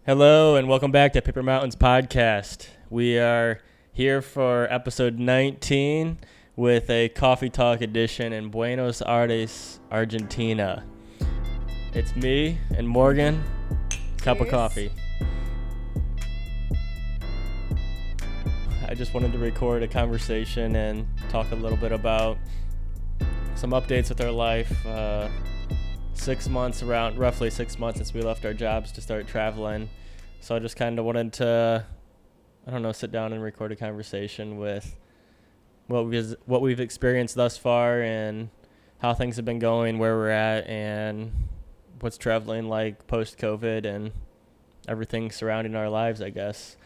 Hello and welcome back to Paper Mountains Podcast. We are here for episode 19 with a coffee talk edition in Buenos Aires, Argentina. It's me and Morgan, cup of coffee. I just wanted to record a conversation and talk a little bit about some updates with our life. Roughly 6 months since we left our jobs to start traveling. So I just kind of wanted to, sit down and record a conversation with what we've experienced thus far and how things have been going, where we're at, and what's traveling like post-COVID and everything surrounding our lives, I guess.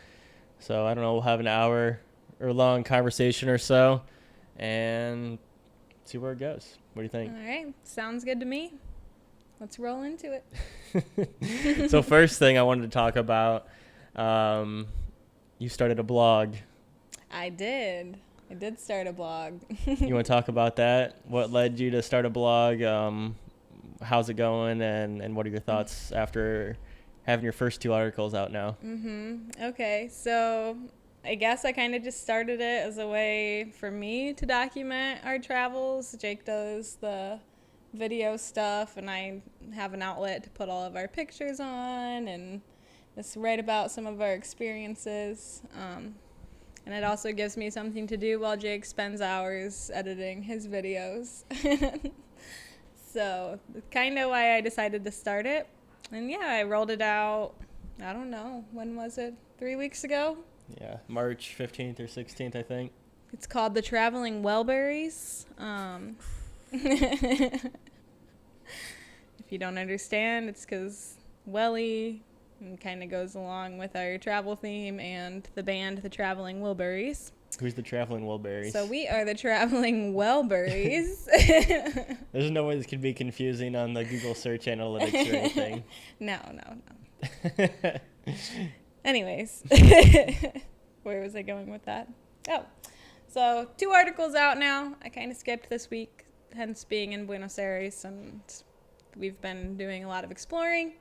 So I don't know, we'll have an hour or long conversation or so and see where it goes. What do you think? All right. Sounds good to me. Let's roll into it. So first thing I wanted to talk about, you started a blog. I did start a blog. You want to talk about that? What led you to start a blog? How's it going? And what are your thoughts after having your first 2 articles out now? Okay. So I guess I kind of just started it as a way for me to document our travels. Jake does the video stuff, and I have an outlet to put all of our pictures on and just write about some of our experiences. And it also gives me something to do while Jake spends hours editing his videos. So kind of why I decided to start it. And yeah, I rolled it out, I don't know, when was it? 3 weeks ago? Yeah, March 15th or 16th, I think. It's called The Traveling Wellburys. If you don't understand, it's because Welly kind of goes along with our travel theme and the band The Traveling Wellburys. Who's the Traveling Wellburys? So we are the Traveling Wellburys. There's no way this could be confusing on the Google search analytics or anything. No. Anyways, where was I going with that? Oh, so 2 articles out now. I kind of skipped this week, hence being in Buenos Aires, and we've been doing a lot of exploring.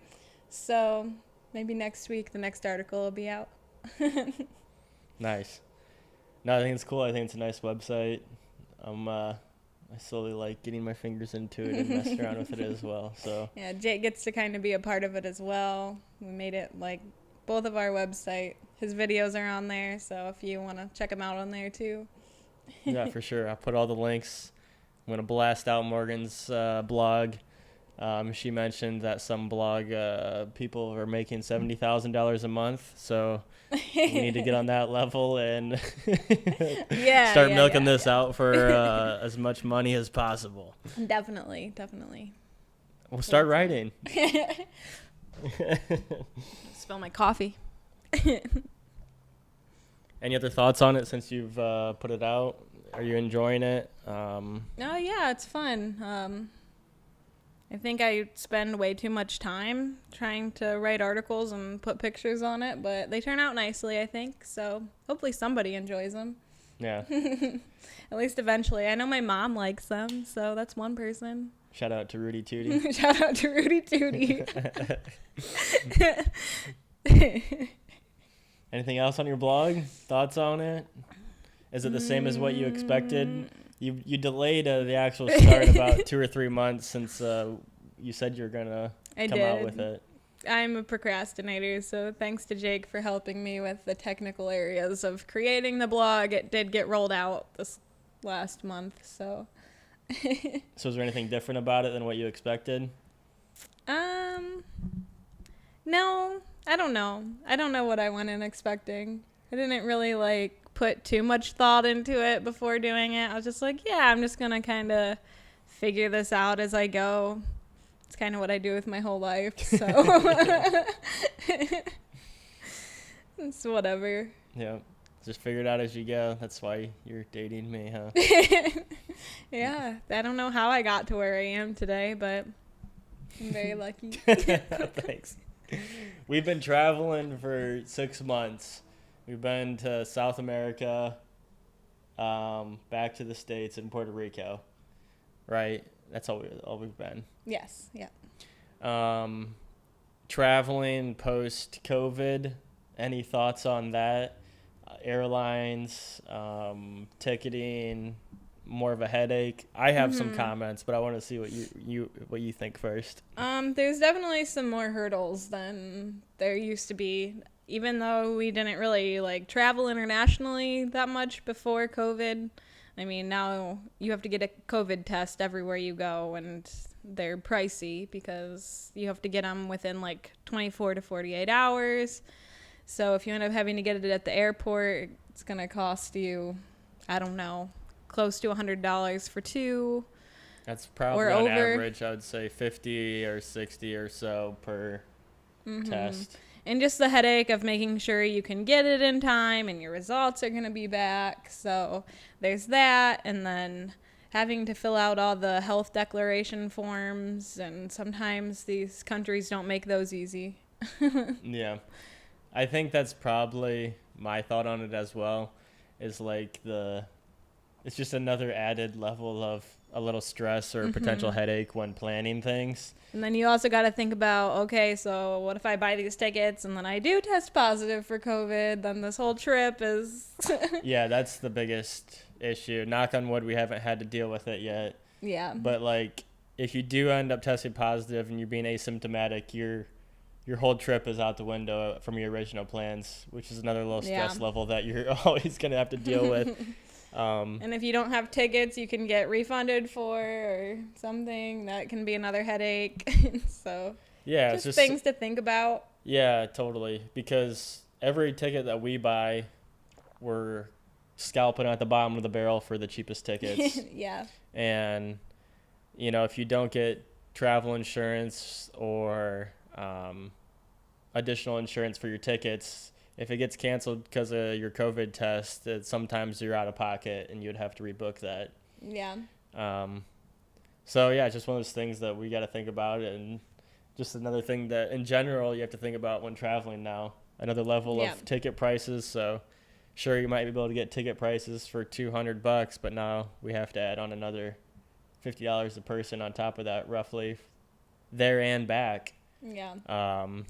So maybe next week the next article will be out. Nice. No, I think it's cool. I think it's a nice website. I slowly like getting my fingers into it and messing around with it as well. So yeah, Jake gets to kind of be a part of it as well. We made it like both of our website. His videos are on there, so if you want to check them out on there too. Yeah, for sure. I'll put all the links. I'm going to blast out Morgan's blog. She mentioned that some blog people are making $70,000 a month, so we need to get on that level and start milking this out for as much money as possible. Definitely. We'll start writing. Spill my coffee. Any other thoughts on it since you've put it out? Are you enjoying it? Oh, yeah, it's fun. I think I spend way too much time trying to write articles and put pictures on it, but they turn out nicely, I think. So hopefully somebody enjoys them. Yeah. At least eventually. I know my mom likes them, so that's one person. Shout out to Rudy Tootie. Shout out to Rudy Tootie. Anything else on your blog? Thoughts on it? Is it the same as what you expected? You delayed the actual start about 2 or 3 months since you said you were going to come out with it. I'm a procrastinator, so thanks to Jake for helping me with the technical areas of creating the blog. It did get rolled out this last month, so. So is there anything different about it than what you expected? No, I don't know. I don't know what I went in expecting. I didn't really put too much thought into it before doing it. I was just like, yeah, I'm just going to kind of figure this out as I go. It's kind of what I do with my whole life, so it's whatever. Yeah, just figure it out as you go. That's why you're dating me, huh? Yeah, I don't know how I got to where I am today, but I'm very lucky. Thanks. We've been traveling for 6 months. We've been to South America, back to the States, and Puerto Rico, right? That's all we've been. Yes, yeah. traveling post-COVID, any thoughts on that? Airlines, ticketing, more of a headache. I have some comments, but I want to see what you think first. There's definitely some more hurdles than there used to be. Even though we didn't really like travel internationally that much before COVID. I mean, now you have to get a COVID test everywhere you go, and they're pricey because you have to get them within like 24 to 48 hours. So if you end up having to get it at the airport, it's going to cost you, I don't know, close to $100 for two. That's probably on average, I would say 50 or 60 or so per test. And just the headache of making sure you can get it in time and your results are going to be back. So there's that. And then having to fill out all the health declaration forms. And sometimes these countries don't make those easy. Yeah. I think that's probably my thought on it as well, is like it's just another added level of a little stress or potential headache when planning things. And then you also got to think about, okay, so what if I buy these tickets and then I do test positive for COVID? Then this whole trip is... Yeah, that's the biggest issue. Knock on wood, we haven't had to deal with it yet. Yeah. But like, if you do end up testing positive and you're being asymptomatic, your whole trip is out the window from your original plans, which is another little stress level that you're always going to have to deal with. And if you don't have tickets, you can get refunded for or something. That can be another headache. So yeah, just things to think about. Yeah, totally. Because every ticket that we buy, we're scalping at the bottom of the barrel for the cheapest tickets. Yeah. And, if you don't get travel insurance or additional insurance for your tickets, if it gets canceled because of your COVID test, sometimes you're out of pocket and you'd have to rebook that. Yeah. So yeah, it's just one of those things that we got to think about, and just another thing that in general you have to think about when traveling now. Another level of ticket prices. So sure, you might be able to get ticket prices for $200, but now we have to add on another $50 a person on top of that, roughly, there and back. Yeah.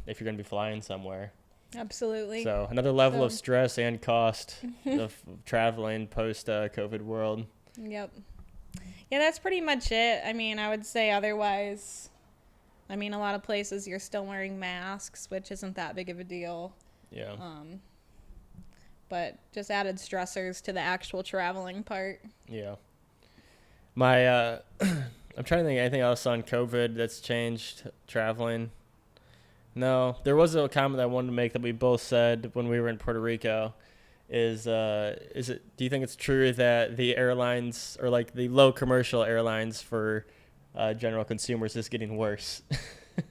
If you're going to be flying somewhere. Absolutely. So another level of stress and cost of traveling post-COVID world. Yep. Yeah, that's pretty much it. I mean, I would say otherwise, a lot of places you're still wearing masks, which isn't that big of a deal. Yeah. But just added stressors to the actual traveling part. Yeah. My, I'm trying to think of anything else on COVID that's changed traveling. No, there was a comment I wanted to make that we both said when we were in Puerto Rico. Do you think it's true that the airlines, or like the low commercial airlines for general consumers, is getting worse?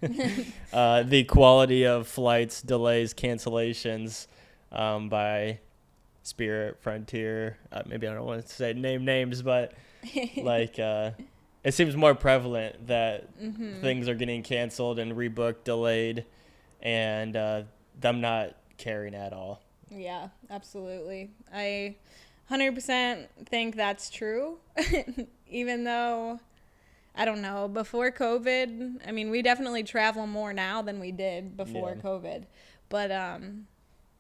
The quality of flights, delays, cancellations by Spirit, Frontier, maybe I don't want to say name names, but like it seems more prevalent that things are getting canceled and rebooked, delayed, and them not caring at all. Yeah, absolutely. I 100% think that's true. Even though, I don't know, before COVID, we definitely travel more now than we did before COVID. But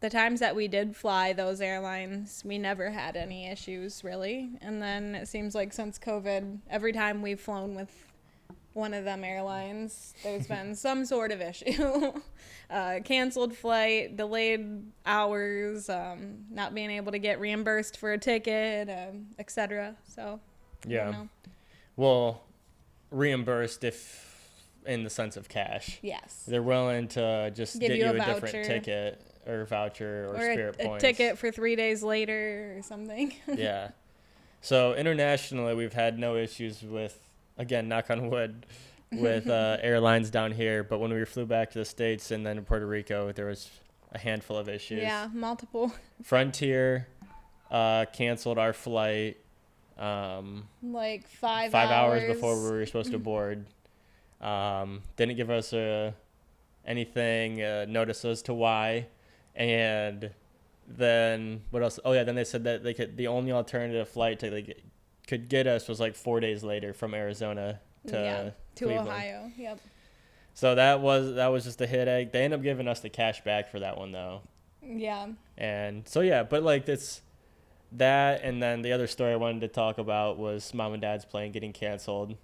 the times that we did fly those airlines, we never had any issues, really. And then it seems like since COVID, every time we've flown with one of them airlines, there's been some sort of issue. Canceled flight, delayed hours, not being able to get reimbursed for a ticket, etc. So, yeah. Well, reimbursed if in the sense of cash. Yes. They're willing to just get you a voucher. different ticket or voucher or Spirit points. A ticket for 3 days later or something. Yeah. So internationally, we've had no issues with, again, knock on wood, with airlines down here. But when we flew back to the States and then to Puerto Rico, there was a handful of issues. Yeah, multiple. Frontier canceled our flight. Like 5 hours before we were supposed to board. Didn't give us anything, notice as to why. And then what else? Oh yeah, then they said that the only alternative flight could get us was like 4 days later from Arizona to Cleveland. Cleveland. Ohio. Yep. So that was just a headache. They ended up giving us the cash back for that one though. Yeah. And so yeah, but like it's that, and then the other story I wanted to talk about was mom and dad's plane getting canceled,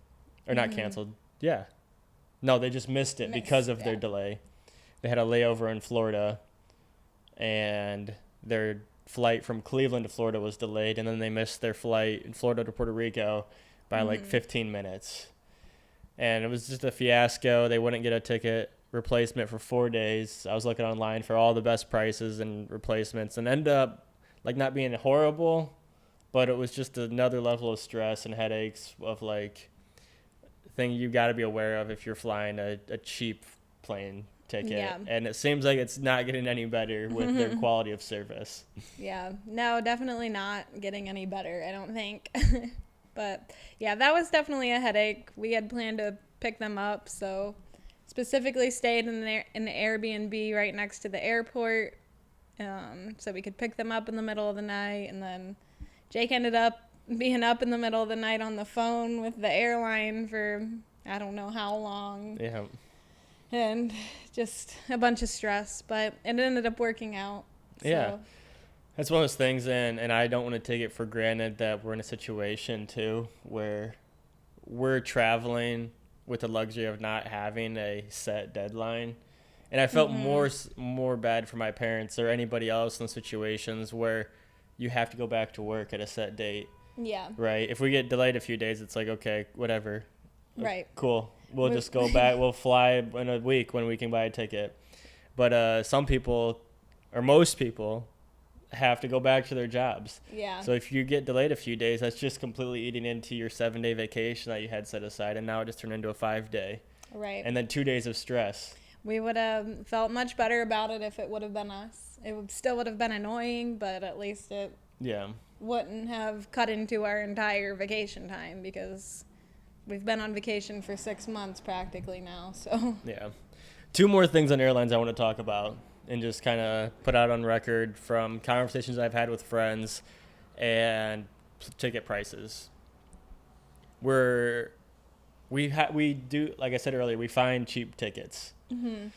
or not canceled. Yeah, no, they just missed it because of their delay. They had a layover in Florida, and their flight from Cleveland to Florida was delayed, and then they missed their flight in Florida to Puerto Rico by like 15 minutes. And it was just a fiasco. They wouldn't get a ticket replacement for 4 days. I was looking online for all the best prices and replacements, and ended up like not being horrible, but it was just another level of stress and headaches of like thing you got to be aware of if you're flying a cheap plane ticket. Yeah. And it seems like it's not getting any better with their quality of service. Yeah. No, definitely not getting any better, I don't think. But yeah, that was definitely a headache. We had planned to pick them up, so specifically stayed in the Airbnb right next to the airport, so we could pick them up in the middle of the night. And then Jake ended up being up in the middle of the night on the phone with the airline for I don't know how long. Yeah. And just a bunch of stress, but it ended up working out. So. Yeah. That's one of those things, and I don't want to take it for granted that we're in a situation, too, where we're traveling with the luxury of not having a set deadline. And I felt more bad for my parents or anybody else in situations where you have to go back to work at a set date. Yeah. Right? If we get delayed a few days, it's like, okay, whatever. Right. Cool. We'll just go back. We'll fly in a week when we can buy a ticket. But some people, or most people, have to go back to their jobs. Yeah. So if you get delayed a few days, that's just completely eating into your 7-day vacation that you had set aside, and now it just turned into a 5-day. Right. And then 2 days of stress. We would have felt much better about it if it would have been us. It still would have been annoying, but at least it wouldn't have cut into our entire vacation time, because we've been on vacation for 6 months practically now. So yeah. 2 more things on airlines I want to talk about and just kind of put out on record from conversations I've had with friends and ticket prices. We do, like I said earlier, we find cheap tickets. And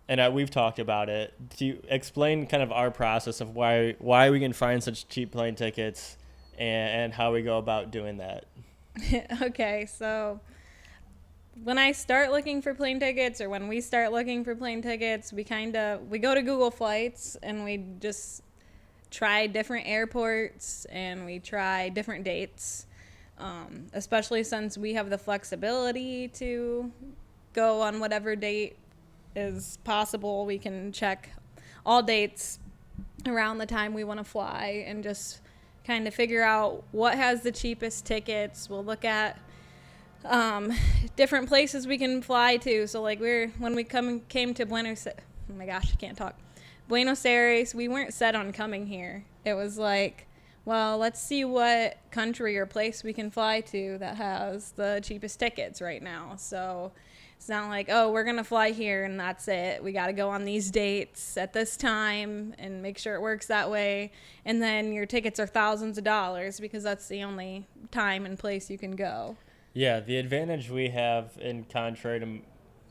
we've talked about it. Do you explain kind of our process of why we can find such cheap plane tickets and how we go about doing that? Okay, so when I start looking for plane tickets, or when we start looking for plane tickets, we go to Google Flights and we just try different airports and we try different dates, especially since we have the flexibility to go on whatever date is possible. We can check all dates around the time we want to fly and just kind of figure out what has the cheapest tickets. We'll look at different places we can fly to. So like when we came to Buenos Aires, we weren't set on coming here. It was like, well, let's see what country or place we can fly to that has the cheapest tickets right now. So it's not like, oh, we're going to fly here and that's it. We got to go on these dates at this time and make sure it works that way. And then your tickets are thousands of dollars because that's the only time and place you can go. Yeah, the advantage we have in contrary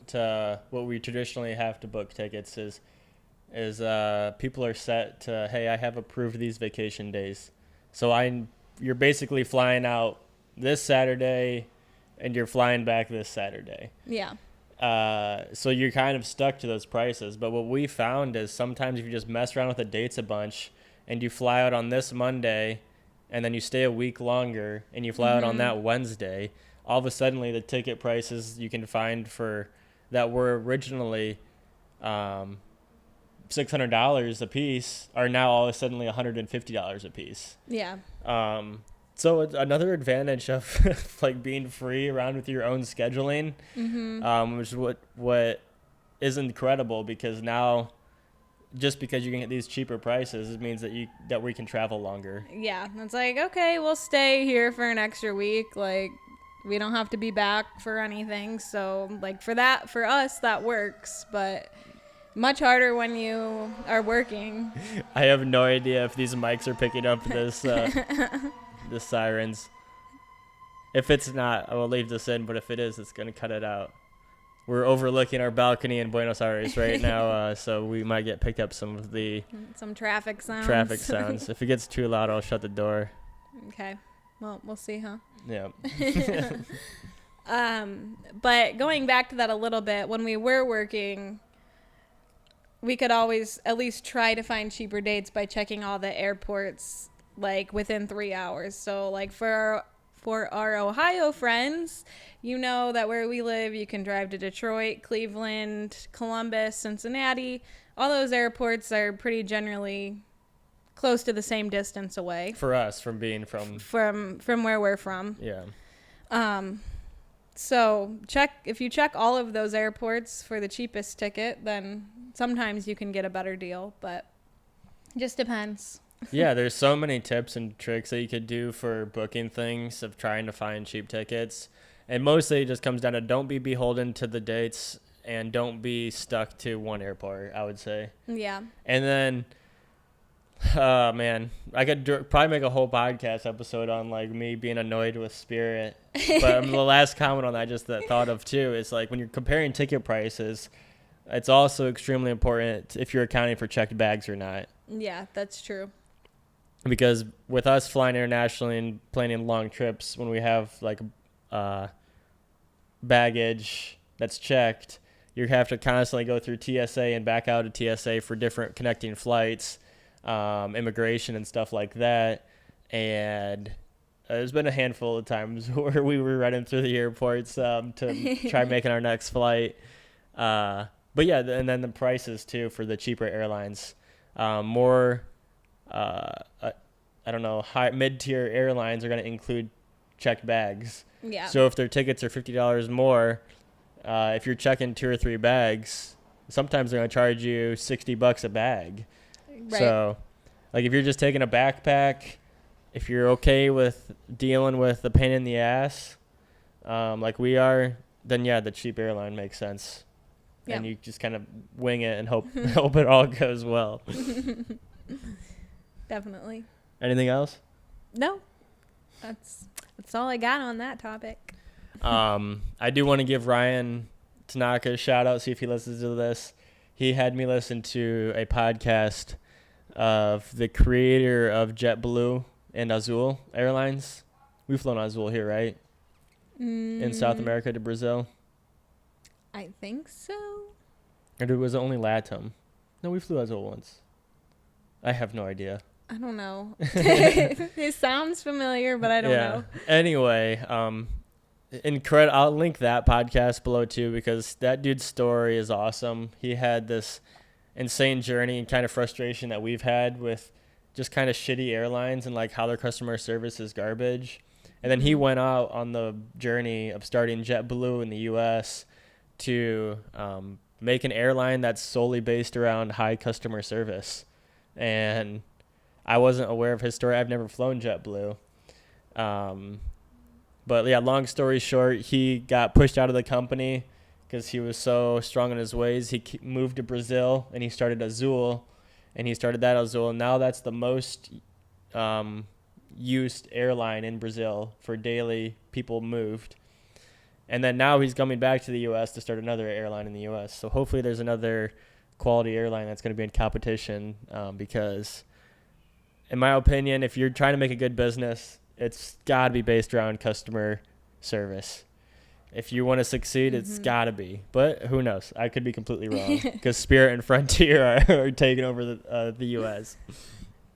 to what we traditionally have to book tickets is people are set to, hey, I have approved these vacation days. So you're basically flying out this Saturday and you're flying back this Saturday. Yeah. So you're kind of stuck to those prices. But what we found is sometimes if you just mess around with the dates a bunch and you fly out on this Monday and then you stay a week longer and you fly out on that Wednesday, all of a sudden the ticket prices you can find for that were originally $600 a piece are now all of a sudden $150 a piece. Yeah. So it's another advantage of like being free around with your own scheduling, which is what is incredible, because now just because you can get these cheaper prices, it means that we can travel longer. Yeah, it's like, okay, we'll stay here for an extra week. Like, we don't have to be back for anything. So like for us, that works, but much harder when you are working. I have no idea if these mics are picking up this the sirens. If it's not, I will leave this in, but if it is, it's going to cut it out. We're overlooking our balcony in Buenos Aires right now, so we might get picked up some traffic sounds. If it gets too loud, I'll shut the door. Okay. Well, we'll see, huh? Yeah. But going back to that a little bit, when we were working, we could always at least try to find cheaper dates by checking all the airports like within 3 hours. So like for our Ohio friends, you know that where we live, you can drive to Detroit, Cleveland, Columbus, Cincinnati. All those airports are pretty generally close to the same distance away. For us, from being from where we're from. Yeah. So if you check all of those airports for the cheapest ticket, then sometimes you can get a better deal, but it just depends. Yeah, there's so many tips and tricks that you could do for booking things, of trying to find cheap tickets. And mostly it just comes down to don't be beholden to the dates and don't be stuck to one airport, I would say. Yeah. And then, man, I could probably make a whole podcast episode on like me being annoyed with Spirit. But the last comment on that, just that thought of too, is like when you're comparing ticket prices, it's also extremely important if you're accounting for checked bags or not. Yeah, that's true. Because with us flying internationally and planning long trips, when we have like baggage that's checked, you have to constantly go through TSA and back out of TSA for different connecting flights, immigration and stuff like that. And there's been a handful of times where we were running through the airports to try making our next flight. But yeah, and then the prices too for the cheaper airlines. I don't know, mid-tier airlines are going to include checked bags. Yeah. So if their tickets are $50 more, if you're checking 2 or 3 bags, sometimes they're going to charge you $60 a bag. Right. So like if you're just taking a backpack, if you're okay with dealing with the pain in the ass, like we are, then yeah, the cheap airline makes sense. Yeah. And you just kind of wing it and hope it all goes well. Definitely. Anything else? No. That's all I got on that topic. I do want to give Ryan Tanaka a shout out, see if he listens to this. He had me listen to a podcast of the creator of JetBlue and Azul Airlines. We've flown Azul here, right? In South America to Brazil. I think so. Or was it only LATAM? No, we flew Azul once. I have no idea. I don't know. It sounds familiar, but I don't know. Anyway, I'll link that podcast below too, because that dude's story is awesome. He had this insane journey and kind of frustration that we've had with just kind of shitty airlines and like how their customer service is garbage. And then he went out on the journey of starting JetBlue in the U.S. to make an airline that's solely based around high customer service. And I wasn't aware of his story. I've never flown JetBlue. But yeah, long story short, he got pushed out of the company because he was so strong in his ways. He moved to Brazil and he started Azul, and he started that Azul. And now that's the most used airline in Brazil for daily people moved. And then now he's coming back to the U.S. to start another airline in the U.S. So hopefully there's another quality airline that's going to be in competition, because in my opinion, if you're trying to make a good business, it's got to be based around customer service. If you want to succeed, it's got to be. But who knows? I could be completely wrong, because Spirit and Frontier are taking over the U.S.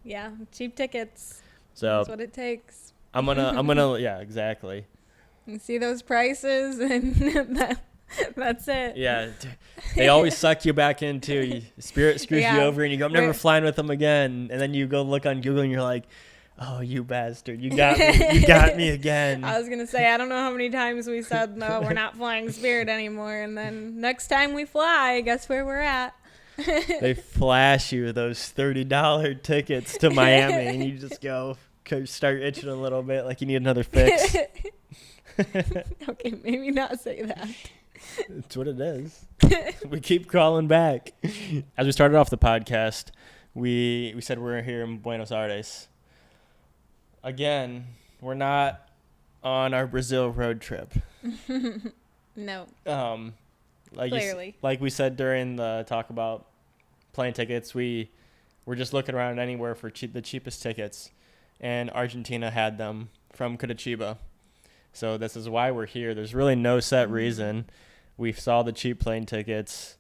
Yeah, cheap tickets. So that's what it takes. I'm gonna yeah, exactly. You see those prices, and that's it. Yeah, they always suck you back into. Spirit screws you over, and you go, I'm never flying with them again. And then you go look on Google, and you're like, oh, you bastard, you got me, you got me again. I was gonna say, I don't know how many times we said no, we're not flying Spirit anymore, and then next time we fly, guess where we're at. They flash you those $30 tickets to Miami, and you just start itching a little bit, like you need another fix. Okay, maybe not say that. That's what it is. We keep crawling back. As we started off the podcast, we said we're here in Buenos Aires. Again, we're not on our Brazil road trip. No. Like Clearly. like we said during the talk about plane tickets, we were just looking around anywhere for the cheapest tickets, and Argentina had them from Curitiba. So this is why we're here. There's really no set reason. We saw the cheap plane tickets,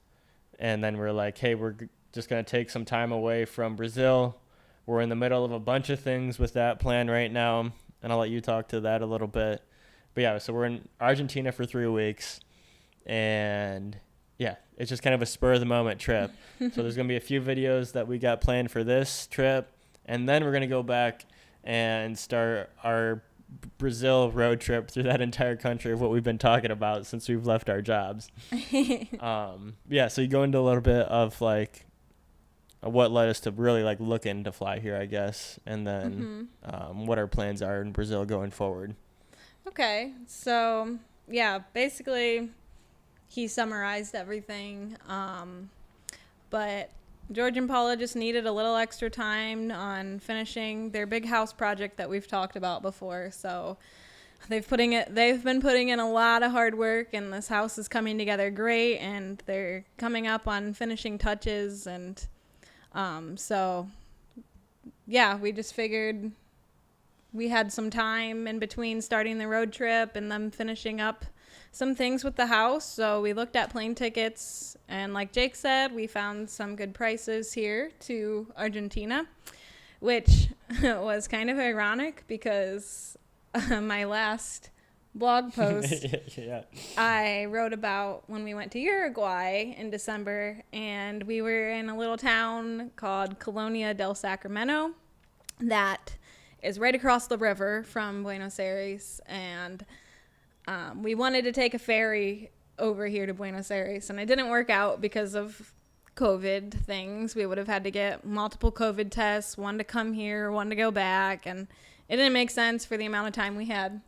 and then we're like, hey, we're just going to take some time away from Brazil. We're in the middle of a bunch of things with that plan right now, and I'll let you talk to that a little bit. But yeah, so we're in Argentina for 3 weeks, and yeah, it's just kind of a spur-of-the-moment trip. So there's going to be a few videos that we got planned for this trip, and then we're going to go back and start our Brazil road trip through that entire country of what we've been talking about since we've left our jobs. Yeah, so you go into a little bit of like what led us to really like looking to fly here, I guess, and then what our plans are in Brazil going forward. Okay, so yeah, basically he summarized everything, but George and Paula just needed a little extra time on finishing their big house project that we've talked about before. So they've been putting in a lot of hard work, and this house is coming together great, and they're coming up on finishing touches. And so yeah, we just figured we had some time in between starting the road trip and them finishing up some things with the house. So we looked at plane tickets, and like Jake said, we found some good prices here to Argentina, which was kind of ironic because my last blog post yeah. I wrote about when we went to Uruguay in December, and we were in a little town called Colonia del Sacramento that is right across the river from Buenos Aires, and we wanted to take a ferry over here to Buenos Aires, and it didn't work out because of COVID things. We would have had to get multiple COVID tests, one to come here, one to go back, and it didn't make sense for the amount of time we had.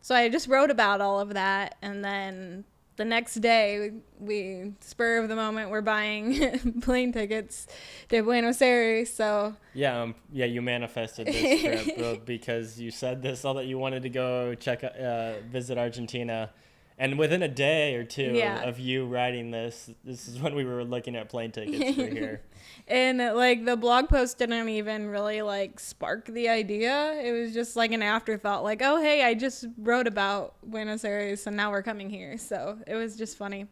So I just wrote about all of that, and then the next day, we spur of the moment, we're buying plane tickets to Buenos Aires. So yeah, you manifested this trip because you said this all that you wanted to go visit Argentina, and within a day or two of you writing this is when we were looking at plane tickets for here. And like the blog post didn't even really like spark the idea. It was just like an afterthought, like, oh hey, I just wrote about Buenos Aires and now we're coming here. So it was just funny.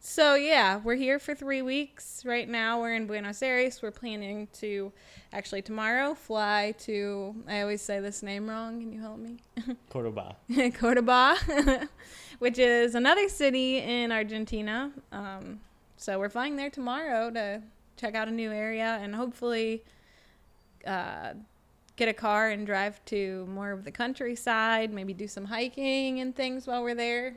So yeah, we're here for 3 weeks. Right now we're in Buenos Aires. We're planning to actually tomorrow fly to, I always say this name wrong, can you help me? Cordoba. Cordoba, which is another city in Argentina. So we're flying there tomorrow to check out a new area and hopefully get a car and drive to more of the countryside, maybe do some hiking and things while we're there.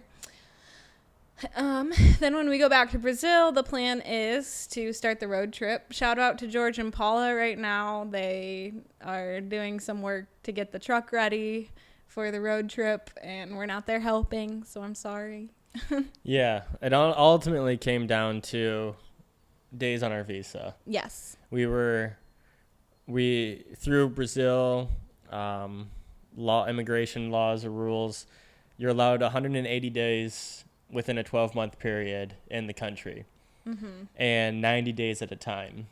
Then when we go back to Brazil, the plan is to start the road trip. Shout out to George and Paula right now. They are doing some work to get the truck ready for the road trip, and we're not there helping, so I'm sorry. Yeah, it ultimately came down to days on our visa. Yes. Through Brazil, immigration laws or rules, you're allowed 180 days within a 12-month period in the country, and 90 days at a time.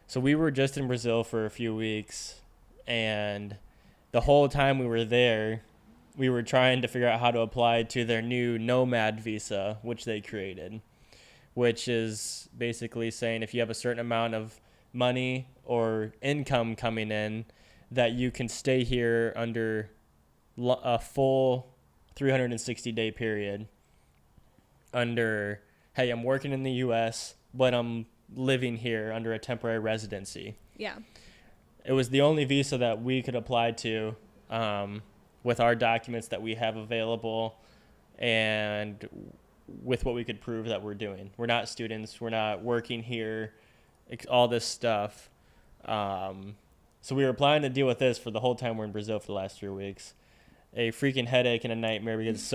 So we were just in Brazil for a few weeks, and the whole time we were there, we were trying to figure out how to apply to their new Nomad visa, which they created, which is basically saying if you have a certain amount of money or income coming in, that you can stay here under a full 360-day period under, hey, I'm working in the U.S., but I'm living here under a temporary residency. Yeah. It was the only visa that we could apply to with our documents that we have available and with what we could prove that we're doing. We're not students. We're not working here, all this stuff. So we were planning to deal with this for the whole time we're in Brazil for the last 3 weeks. A freaking headache and a nightmare because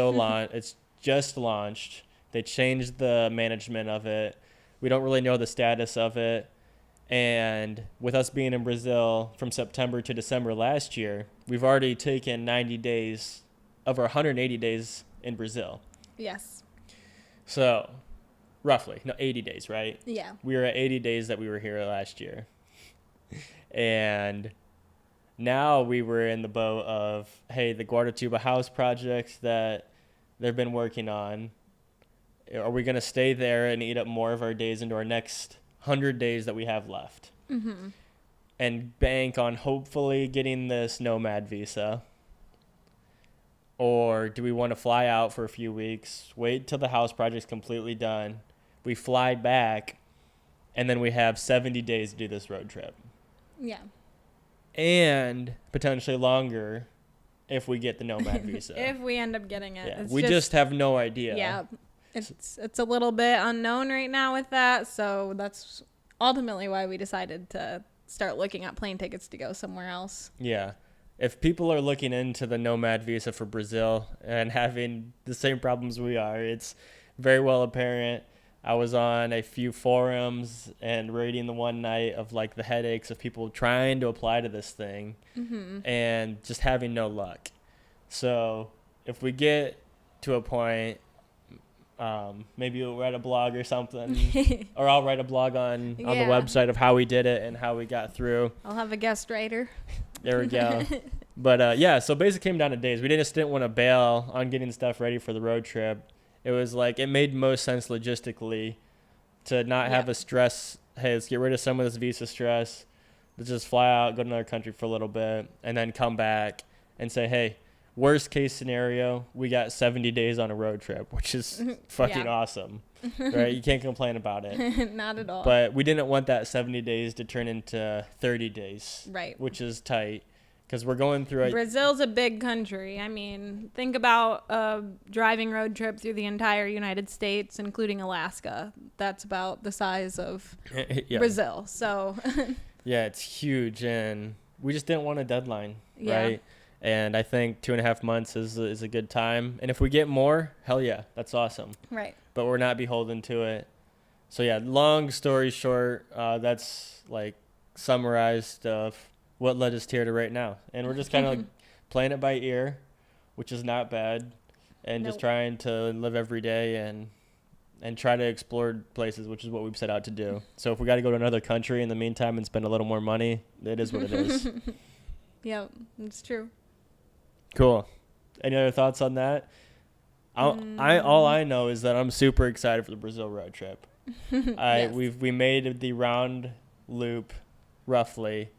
it's just launched. They changed the management of it. We don't really know the status of it. And with us being in Brazil from September to December last year, we've already taken 90 days of our 180 days in Brazil. Yes. So, roughly, 80 days, right? Yeah. We were at 80 days that we were here last year. And now we were in the boat of, hey, the Guaratuba house project that they've been working on, are we going to stay there and eat up more of our days into our next 100 days that we have left? Mm-hmm. And bank on hopefully getting this Nomad visa? Or do we want to fly out for a few weeks, wait till the house project's completely done, we fly back, and then we have 70 days to do this road trip? Yeah. And potentially longer if we get the Nomad visa. If we end up getting it. Yeah, It's we just have no idea. Yeah. It's a little bit unknown right now with that, so that's ultimately why we decided to start looking at plane tickets to go somewhere else. Yeah. If people are looking into the Nomad visa for Brazil and having the same problems we are, it's very well apparent. I was on a few forums and reading the one night of like the headaches of people trying to apply to this thing and just having no luck. So if we get to a point, maybe we'll write a blog or something, or I'll write a blog on the website of how we did it and how we got through. I'll have a guest writer. There we go. But yeah, so basically came down to days. We just didn't want to bail on getting stuff ready for the road trip. It was like, it made most sense logistically to not have a stress. Hey, let's get rid of some of this visa stress. Let's just fly out, go to another country for a little bit, and then come back and say, hey, worst case scenario, we got 70 days on a road trip, which is fucking awesome, right? You can't complain about it. Not at all. But we didn't want that 70 days to turn into 30 days, right? Which is tight because we're going through Brazil's a big country. I mean, think about a driving road trip through the entire United States, including Alaska. That's about the size of Brazil. So yeah, it's huge, and we just didn't want a deadline, right? And I think 2.5 months is a good time. And if we get more, hell yeah, that's awesome. Right. But we're not beholden to it. So yeah, long story short, that's like summarized of what led us here to right now. And we're just kind of like playing it by ear, which is not bad. And just trying to live every day and try to explore places, which is what we've set out to do. So if we got to go to another country in the meantime and spend a little more money, it is what it is. Yeah, it's true. Cool. Any other thoughts on that? All I know is that I'm super excited for the Brazil road trip. Yes. We made the round loop roughly.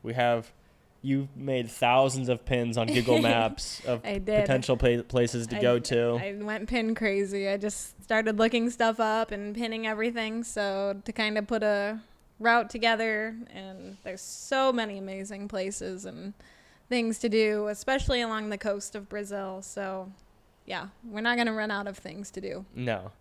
You made thousands of pins on Google Maps of potential places to go to. I went pin crazy. I just started looking stuff up and pinning everything, so to kind of put a route together. And there's so many amazing places and things to do, especially along the coast of Brazil. So yeah, we're not going to run out of things to do. No.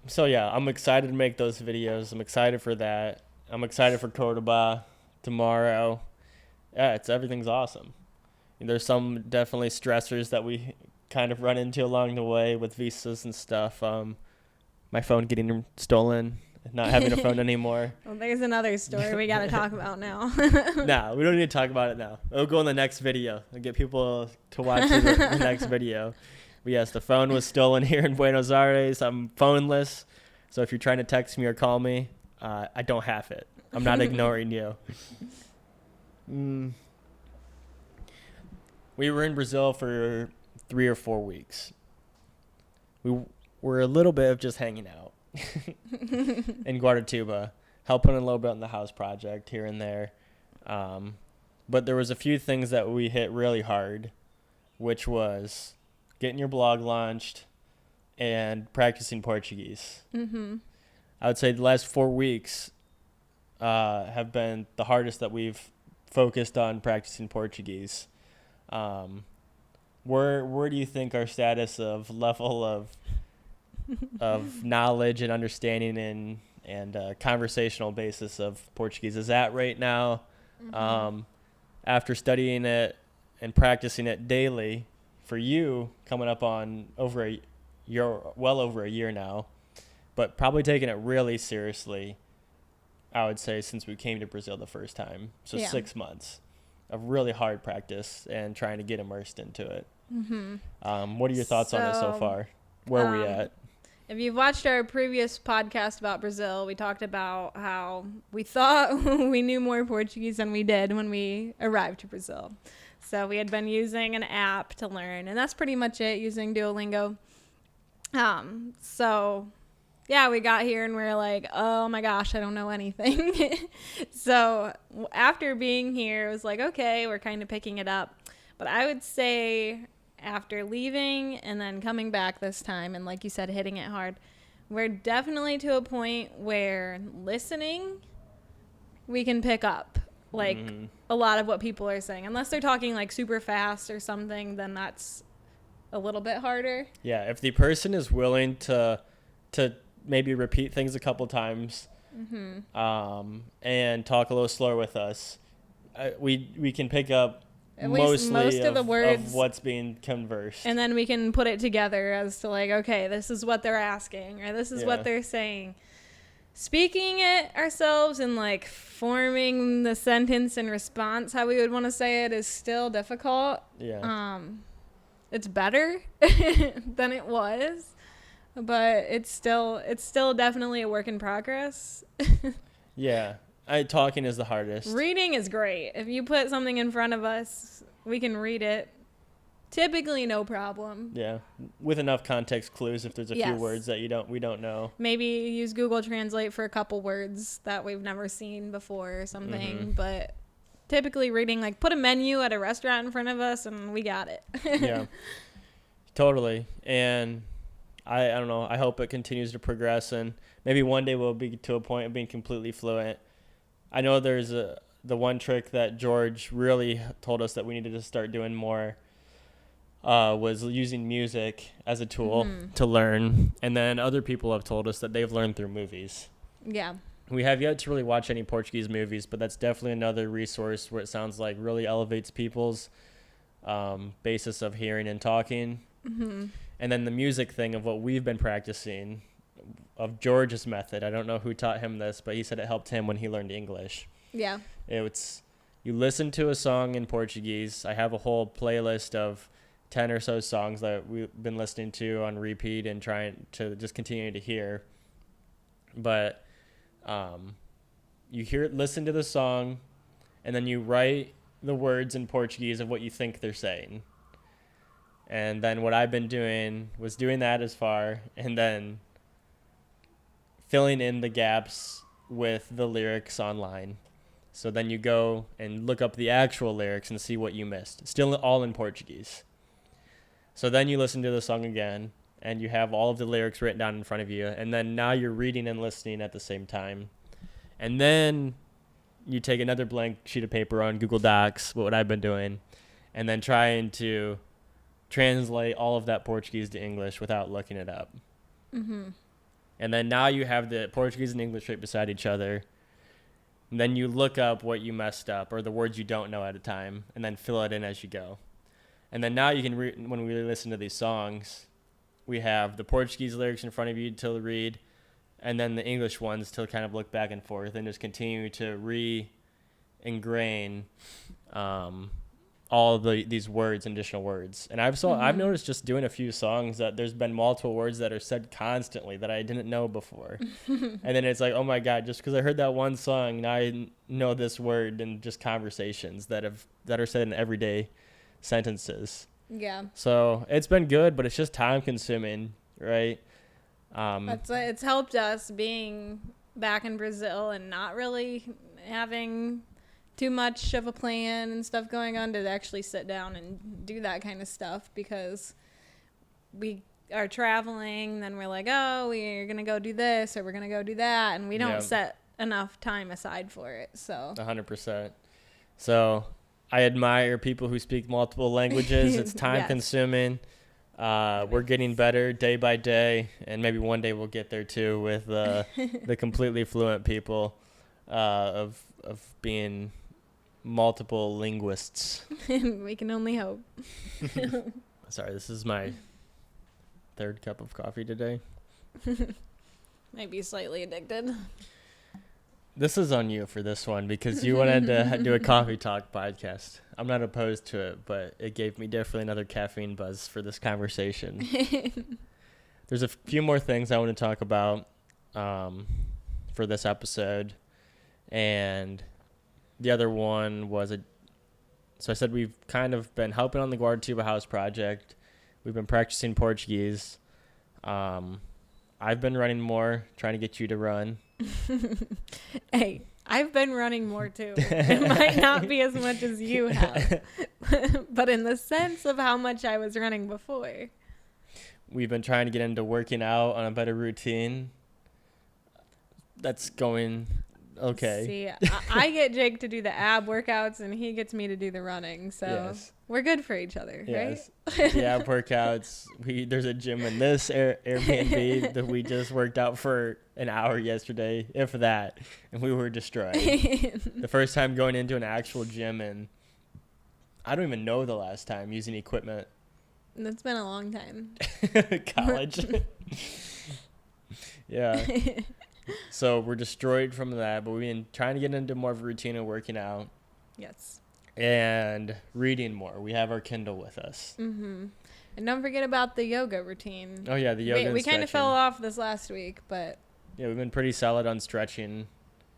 So yeah, I'm excited to make those videos. I'm excited for that. I'm excited for Cordoba tomorrow. Yeah, everything's awesome. There's some definitely stressors that we kind of run into along the way with visas and stuff. My phone getting stolen, not having a phone anymore. Well, there's another story we got to talk about now. No, we don't need to talk about it now. It'll go in the next video and get people to watch the next video. But yes, the phone was stolen here in Buenos Aires. I'm phoneless. So if you're trying to text me or call me, I don't have it. I'm not ignoring you. We were in Brazil for 3 or 4 weeks. We were a little bit of just hanging out in Guaratuba, helping a little bit on the house project here and there. But there was a few things that we hit really hard, which was getting your blog launched and practicing Portuguese. I would say the last 4 weeks have been the hardest that we've focused on practicing Portuguese. Where do you think our status of level of knowledge and understanding and conversational basis of Portuguese is at right now? After studying it and practicing it daily for you, coming up on well over a year now, but probably taking it really seriously I would say, since we came to Brazil the first time. So Yeah. 6 months of really hard practice and trying to get immersed into it. What are your thoughts on it so far? Where are we at? If you've watched our previous podcast about Brazil, we talked about how we thought we knew more Portuguese than we did when we arrived to Brazil. So we had been using an app to learn, and that's pretty much it, using Duolingo. So yeah, we got here and we were like, oh my gosh, I don't know anything. So after being here, it was like, okay, we're kind of picking it up. But I would say after leaving and then coming back this time, and like you said, hitting it hard, we're definitely to a point where listening, we can pick up like a lot of what people are saying. Unless they're talking like super fast or something, then that's a little bit harder. Yeah, if the person is willing to maybe repeat things a couple times, and talk a little slower with us, we can pick up at least most of the words of what's being conversed. And then we can put it together as to like, okay, this is what they're asking, or this is what they're saying. Speaking it ourselves and like forming the sentence in response how we would want to say it is still difficult. Yeah. It's better than it was, but it's still definitely a work in progress. Yeah. Talking is the hardest. Reading is great. If you put something in front of us, we can read it. Typically, no problem. Yeah, with enough context clues if there's a few words that we don't know. Maybe use Google Translate for a couple words that we've never seen before or something. But typically reading, like put a menu at a restaurant in front of us and we got it. Yeah, totally. And I don't know. I hope it continues to progress, and maybe one day we'll be to a point of being completely fluent. I know there's the one trick that George really told us that we needed to start doing more was using music as a tool to learn. And then other people have told us that they've learned through movies. Yeah. We have yet to really watch any Portuguese movies, but that's definitely another resource where it sounds like really elevates people's basis of hearing and talking. And then the music thing of what we've been practicing, of George's method. I don't know who taught him this, but he said it helped him when he learned English. Yeah. It's you listen to a song in Portuguese. I have a whole playlist of 10 or so songs that we've been listening to on repeat and trying to just continue to hear. But you listen to the song, and then you write the words in Portuguese of what you think they're saying. And then what I've been doing was doing that as far, and then filling in the gaps with the lyrics online. So then you go and look up the actual lyrics and see what you missed. Still all in Portuguese. So then you listen to the song again, and you have all of the lyrics written down in front of you. And then now you're reading and listening at the same time. And then you take another blank sheet of paper on Google Docs, what I've been doing, and then trying to translate all of that Portuguese to English without looking it up. And then now you have the Portuguese and English right beside each other. And then you look up what you messed up or the words you don't know at a time, and then fill it in as you go. And then now you can when we listen to these songs, we have the Portuguese lyrics in front of you to read, and then the English ones to kind of look back and forth and just continue to re-ingrain all of these words and additional words. And I've noticed just doing a few songs that there's been multiple words that are said constantly that I didn't know before. And then it's like, oh my God, just because I heard that one song, now I know this word in just conversations that are said in everyday sentences. Yeah. So it's been good, but it's just time consuming, right? It's helped us being back in Brazil and not really having too much of a plan and stuff going on to actually sit down and do that kind of stuff, because we are traveling, then we're like, oh, we're going to go do this or we're going to go do that, and we don't set enough time aside for it. So 100%. So I admire people who speak multiple languages. It's time consuming. We're getting better day by day, and maybe one day we'll get there too with the completely fluent people of being multiple linguists. We can only hope. Sorry, this is my third cup of coffee today. Might be slightly addicted. This is on you for this one because you wanted to do a coffee talk podcast. I'm not opposed to it, but it gave me definitely another caffeine buzz for this conversation. There's a few more things I want to talk about for this episode. And the other one was so I said we've kind of been helping on the Guarda House project. We've been practicing Portuguese. I've been running more, trying to get you to run. Hey, I've been running more too. It might not be as much as you have, but in the sense of how much I was running before. We've been trying to get into working out on a better routine. That's going okay. See, I get Jake to do the ab workouts and he gets me to do the running. So Yes. We're good for each other, Yes. right? The ab workouts. There's a gym in this Airbnb that we just worked out for an hour yesterday, if that, and we were destroyed. The first time going into an actual gym, and I don't even know the last time using equipment. It's been a long time. College. Yeah. So we're destroyed from that, but we've been trying to get into more of a routine of working out. Yes. And reading more. We have our Kindle with us. Mm-hmm. And don't forget about the yoga routine. Oh, yeah, the yoga We kind of fell off this last week, but... Yeah, we've been pretty solid on stretching.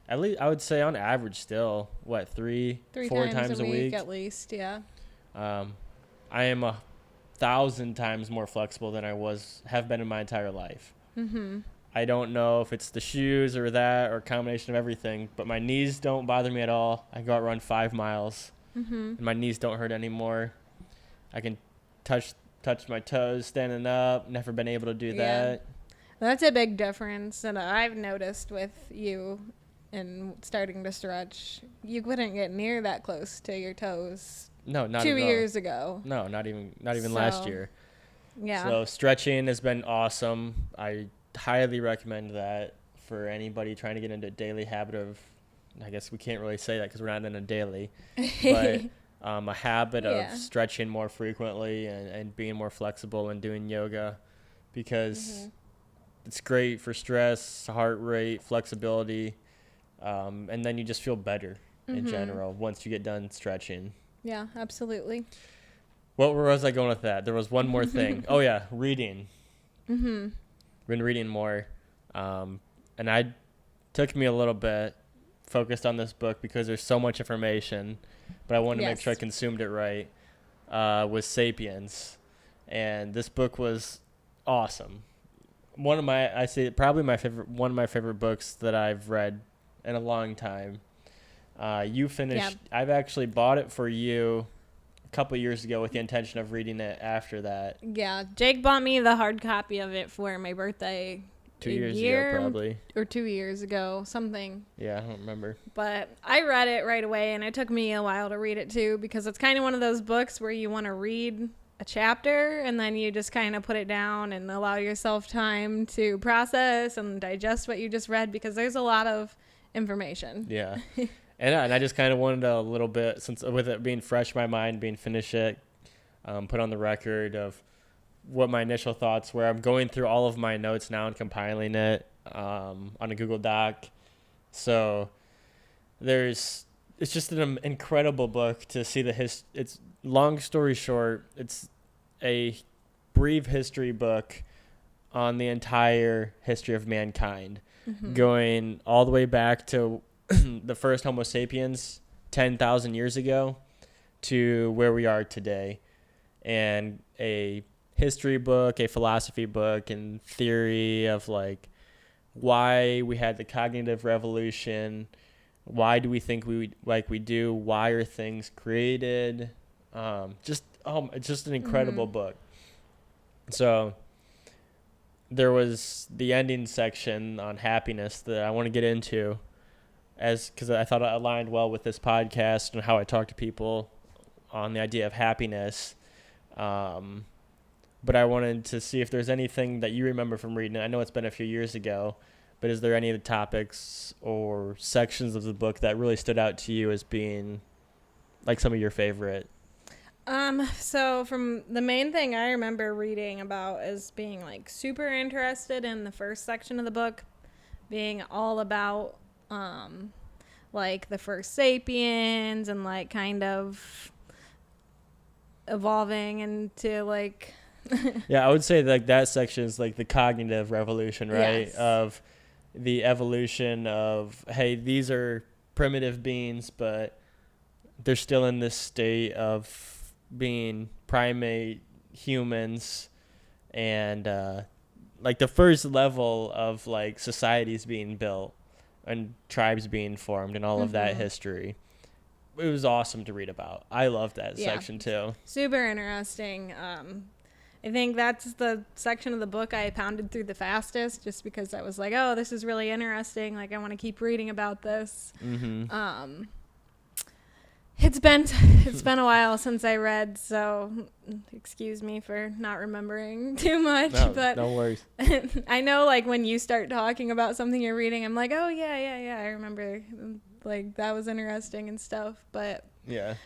At least, I would say on average still, what, four times a week? At least, yeah. I am 1,000 times more flexible than have been in my entire life. Mm-hmm. I don't know if it's the shoes or that or a combination of everything, but my knees don't bother me at all. I go out run 5 miles. Mm-hmm. And my knees don't hurt anymore. I can touch my toes standing up. Never been able to do that. That's a big difference that I've noticed with you in starting to stretch. You couldn't get near that close to your toes. No, not 2 at all. years ago. No, not even last year. Yeah. So stretching has been awesome. I highly recommend that for anybody trying to get into a daily habit of, I guess we can't really say that because we're not in a daily, but a habit of stretching more frequently and being more flexible and doing yoga because it's great for stress, heart rate, flexibility, and then you just feel better in general once you get done stretching. Yeah, absolutely. Where was I going with that? There was one more thing. Oh, yeah, reading. Mm-hmm. Been reading more, and I took me a little bit focused on this book because there's so much information, but I wanted to make sure I consumed it right, was Sapiens. And this book was awesome. One of my favorite books that I've read in a long time. You finished, I've actually bought it for you a couple of years ago with the intention of reading it after that. Yeah, Jake bought me the hard copy of it for my birthday. 2 years ago, probably. Or 2 years ago, something. Yeah, I don't remember. But I read it right away, and it took me a while to read it, too, because it's kind of one of those books where you want to read a chapter, and then you just kind of put it down and allow yourself time to process and digest what you just read, because there's a lot of information. Yeah. And I just kind of wanted a little bit, since with it being fresh in my mind, being finished it, put on the record of what my initial thoughts were. I'm going through all of my notes now and compiling it on a Google Doc. So it's just an incredible book to see it's long story short, it's a brief history book on the entire history of mankind, going all the way back to the first Homo sapiens 10,000 years ago to where we are today. And a history book, a philosophy book, and theory of like why we had the cognitive revolution, why do we think we do, why are things created, it's just an incredible book. So there was the ending section on happiness that I want to get into, because I thought it aligned well with this podcast and how I talk to people on the idea of happiness. But I wanted to see if there's anything that you remember from reading it. I know it's been a few years ago, but is there any of the topics or sections of the book that really stood out to you as being like some of your favorite? So from the main thing I remember reading about is being like super interested in the first section of the book, being all about like the first Sapiens and like kind of evolving into like Yeah, I would say like that section is like the cognitive revolution, right? Yes. Of the evolution of, hey, these are primitive beings, but they're still in this state of being primate humans, and like the first level of like societies being built and tribes being formed and all of that history. It was awesome to read about. I loved that section too. Super interesting. I think that's the section of the book I pounded through the fastest, just because I was like, oh, this is really interesting. Like, I want to keep reading about this. Mm-hmm. It's been a while since I read, so excuse me for not remembering too much. No, but no worries. I know, like, when you start talking about something you're reading, I'm like, oh, yeah, I remember. Like, that was interesting and stuff. But yeah.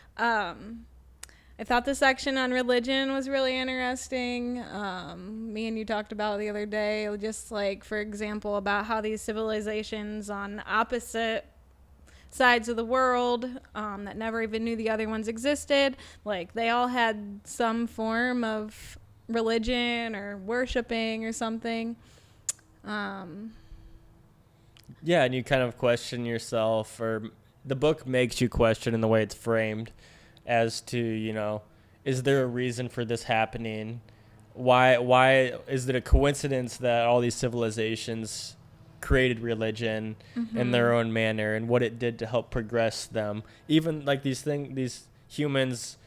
I thought the section on religion was really interesting. Me and you talked about it the other day, just like, for example, about how these civilizations on opposite sides of the world that never even knew the other ones existed, like they all had some form of religion or worshiping or something. Yeah, and you kind of question yourself, or the book makes you question in the way it's framed as to, you know, is there a reason for this happening? Why is it a coincidence that all these civilizations created religion in their own manner, and what it did to help progress them? Even like these humans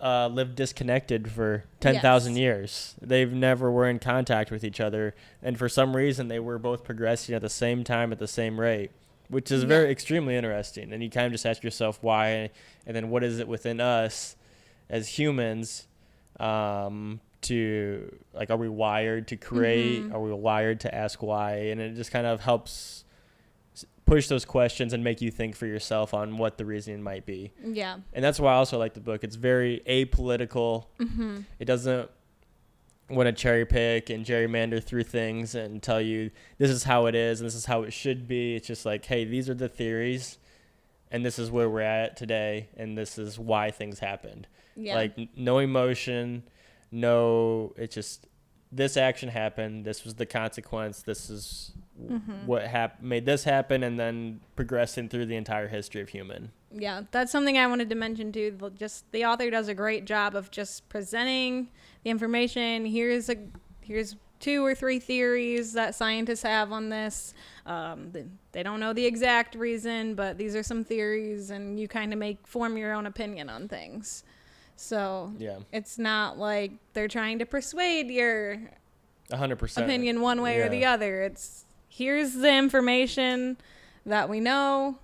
lived disconnected for 10,000 years. They've never were in contact with each other, and for some reason they were both progressing at the same time at the same rate, which is very extremely interesting. And you kind of just ask yourself why, and then what is it within us as humans to, like, are we wired to create? Are we wired to ask why? And it just kind of helps push those questions and make you think for yourself on what the reasoning might be. Yeah. And that's why I also like the book. It's very apolitical. It doesn't want to cherry pick and gerrymander through things and tell you this is how it is and this is how it should be. It's just like, hey, these are the theories and this is where we're at today and this is why things happened. Yeah. Like no emotion, no, it's just this action happened. This was the consequence. This is what made this happen, and then progressing through the entire history of human. Yeah, that's something I wanted to mention too. Just the author does a great job of just presenting the information. Here's 2 or 3 theories that scientists have on this. They don't know the exact reason, but these are some theories, and you kind of form your own opinion on things. So it's not like they're trying to persuade your 100% opinion one way or the other. It's here's the information that we know.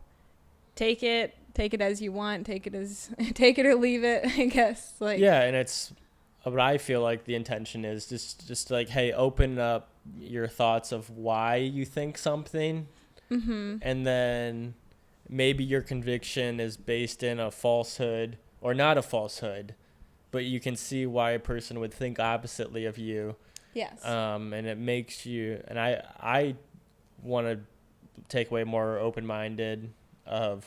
Take it as you want. Take it or leave it, I guess. Like, yeah, and it's what I feel like the intention is just like, hey, open up your thoughts of why you think something, and then maybe your conviction is based in a falsehood or not a falsehood, but you can see why a person would think oppositely of you. Yes. And it makes you, and I want to take away more open-minded of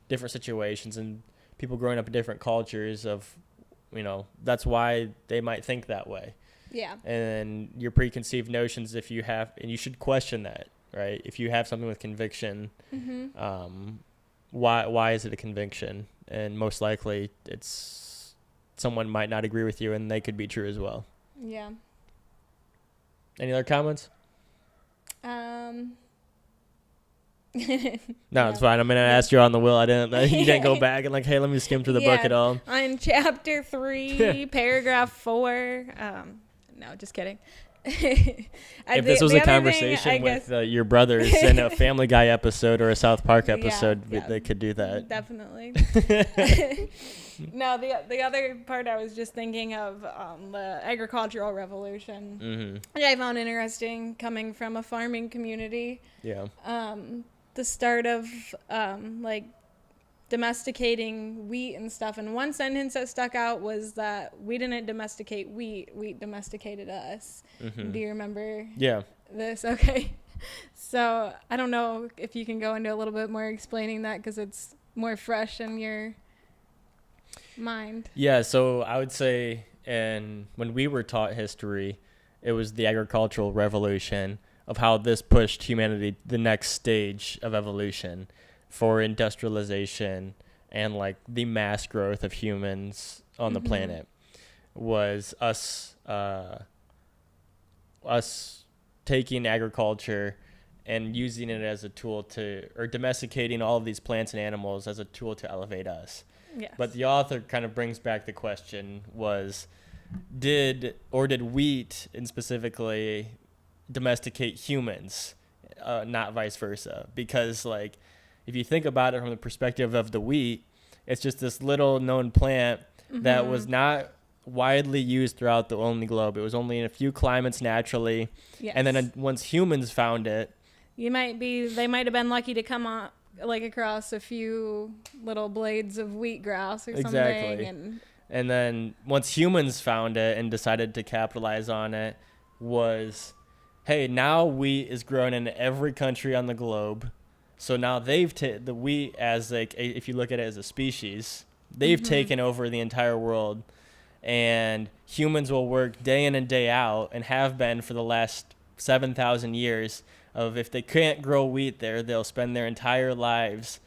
different situations and people growing up in different cultures of, you know, that's why they might think that way. Yeah. And your preconceived notions, if you have, and you should question that, right? If you have something with conviction, why is it a conviction? And most likely it's someone might not agree with you and they could be true as well. Yeah. Any other comments? No, it's fine. I'm gonna ask you on the will. You didn't go back and like, hey, let me skim through the book at all. On chapter 3, paragraph 4. No, just kidding. If this was a conversation with your brothers in a Family Guy episode or a South Park episode, they could do that. Definitely. No, the other part I was just thinking of the agricultural revolution, which I found interesting coming from a farming community. Yeah. The start of like domesticating wheat and stuff. And one sentence that stuck out was that we didn't domesticate wheat domesticated us. Do you remember this? Okay. So I don't know if you can go into a little bit more explaining that because it's more fresh in your mind. Yeah, so I would say, and when we were taught history, it was the agricultural revolution of how this pushed humanity the next stage of evolution for industrialization and like the mass growth of humans on the planet was us taking agriculture and using it as a tool to, or domesticating all of these plants and animals as a tool to elevate us. Yes. But the author kind of brings back the question was, did wheat and specifically domesticate humans, not vice versa? Because like, if you think about it from the perspective of the wheat, it's just this little known plant that was not widely used throughout the only globe. It was only in a few climates naturally. Yes. And then once humans found it, they might have been lucky to come on like across a few little blades of wheatgrass or something. Exactly. And then once humans found it and decided to capitalize on it, was, hey, now wheat is grown in every country on the globe. So now they've the wheat as like if you look at it as a species, they've taken over the entire world, and humans will work day in and day out and have been for the last 7,000 years. Of if they can't grow wheat there, they'll spend their entire lives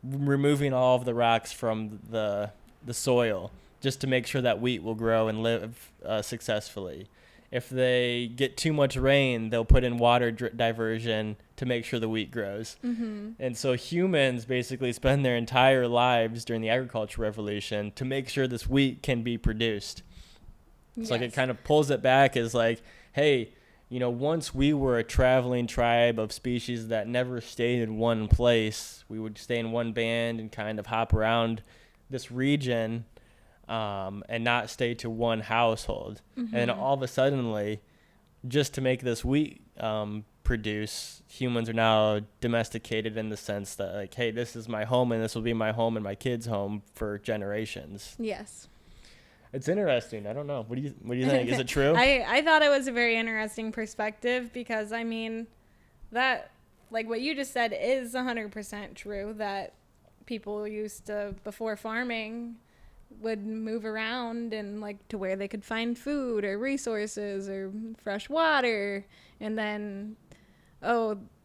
removing all of the rocks from the soil just to make sure that wheat will grow and live successfully. If they get too much rain, they'll put in water diversion to make sure the wheat grows. And so humans basically spend their entire lives during the agricultural revolution to make sure this wheat can be produced. It's like it kind of pulls it back as like, hey, you know, once we were a traveling tribe of species that never stayed in one place. We would stay in one band and kind of hop around this region and not stay to one household. And then all of a sudden, just to make this wheat produce, humans are now domesticated in the sense that, like, hey, this is my home and this will be my home and my kids' home for generations. Yes. It's interesting. I don't know. What do you think? Is it true? I thought it was a very interesting perspective because, I mean, that, like what you just said is 100% true, that people used to, before farming, would move around and like to where they could find food or resources or fresh water. And then,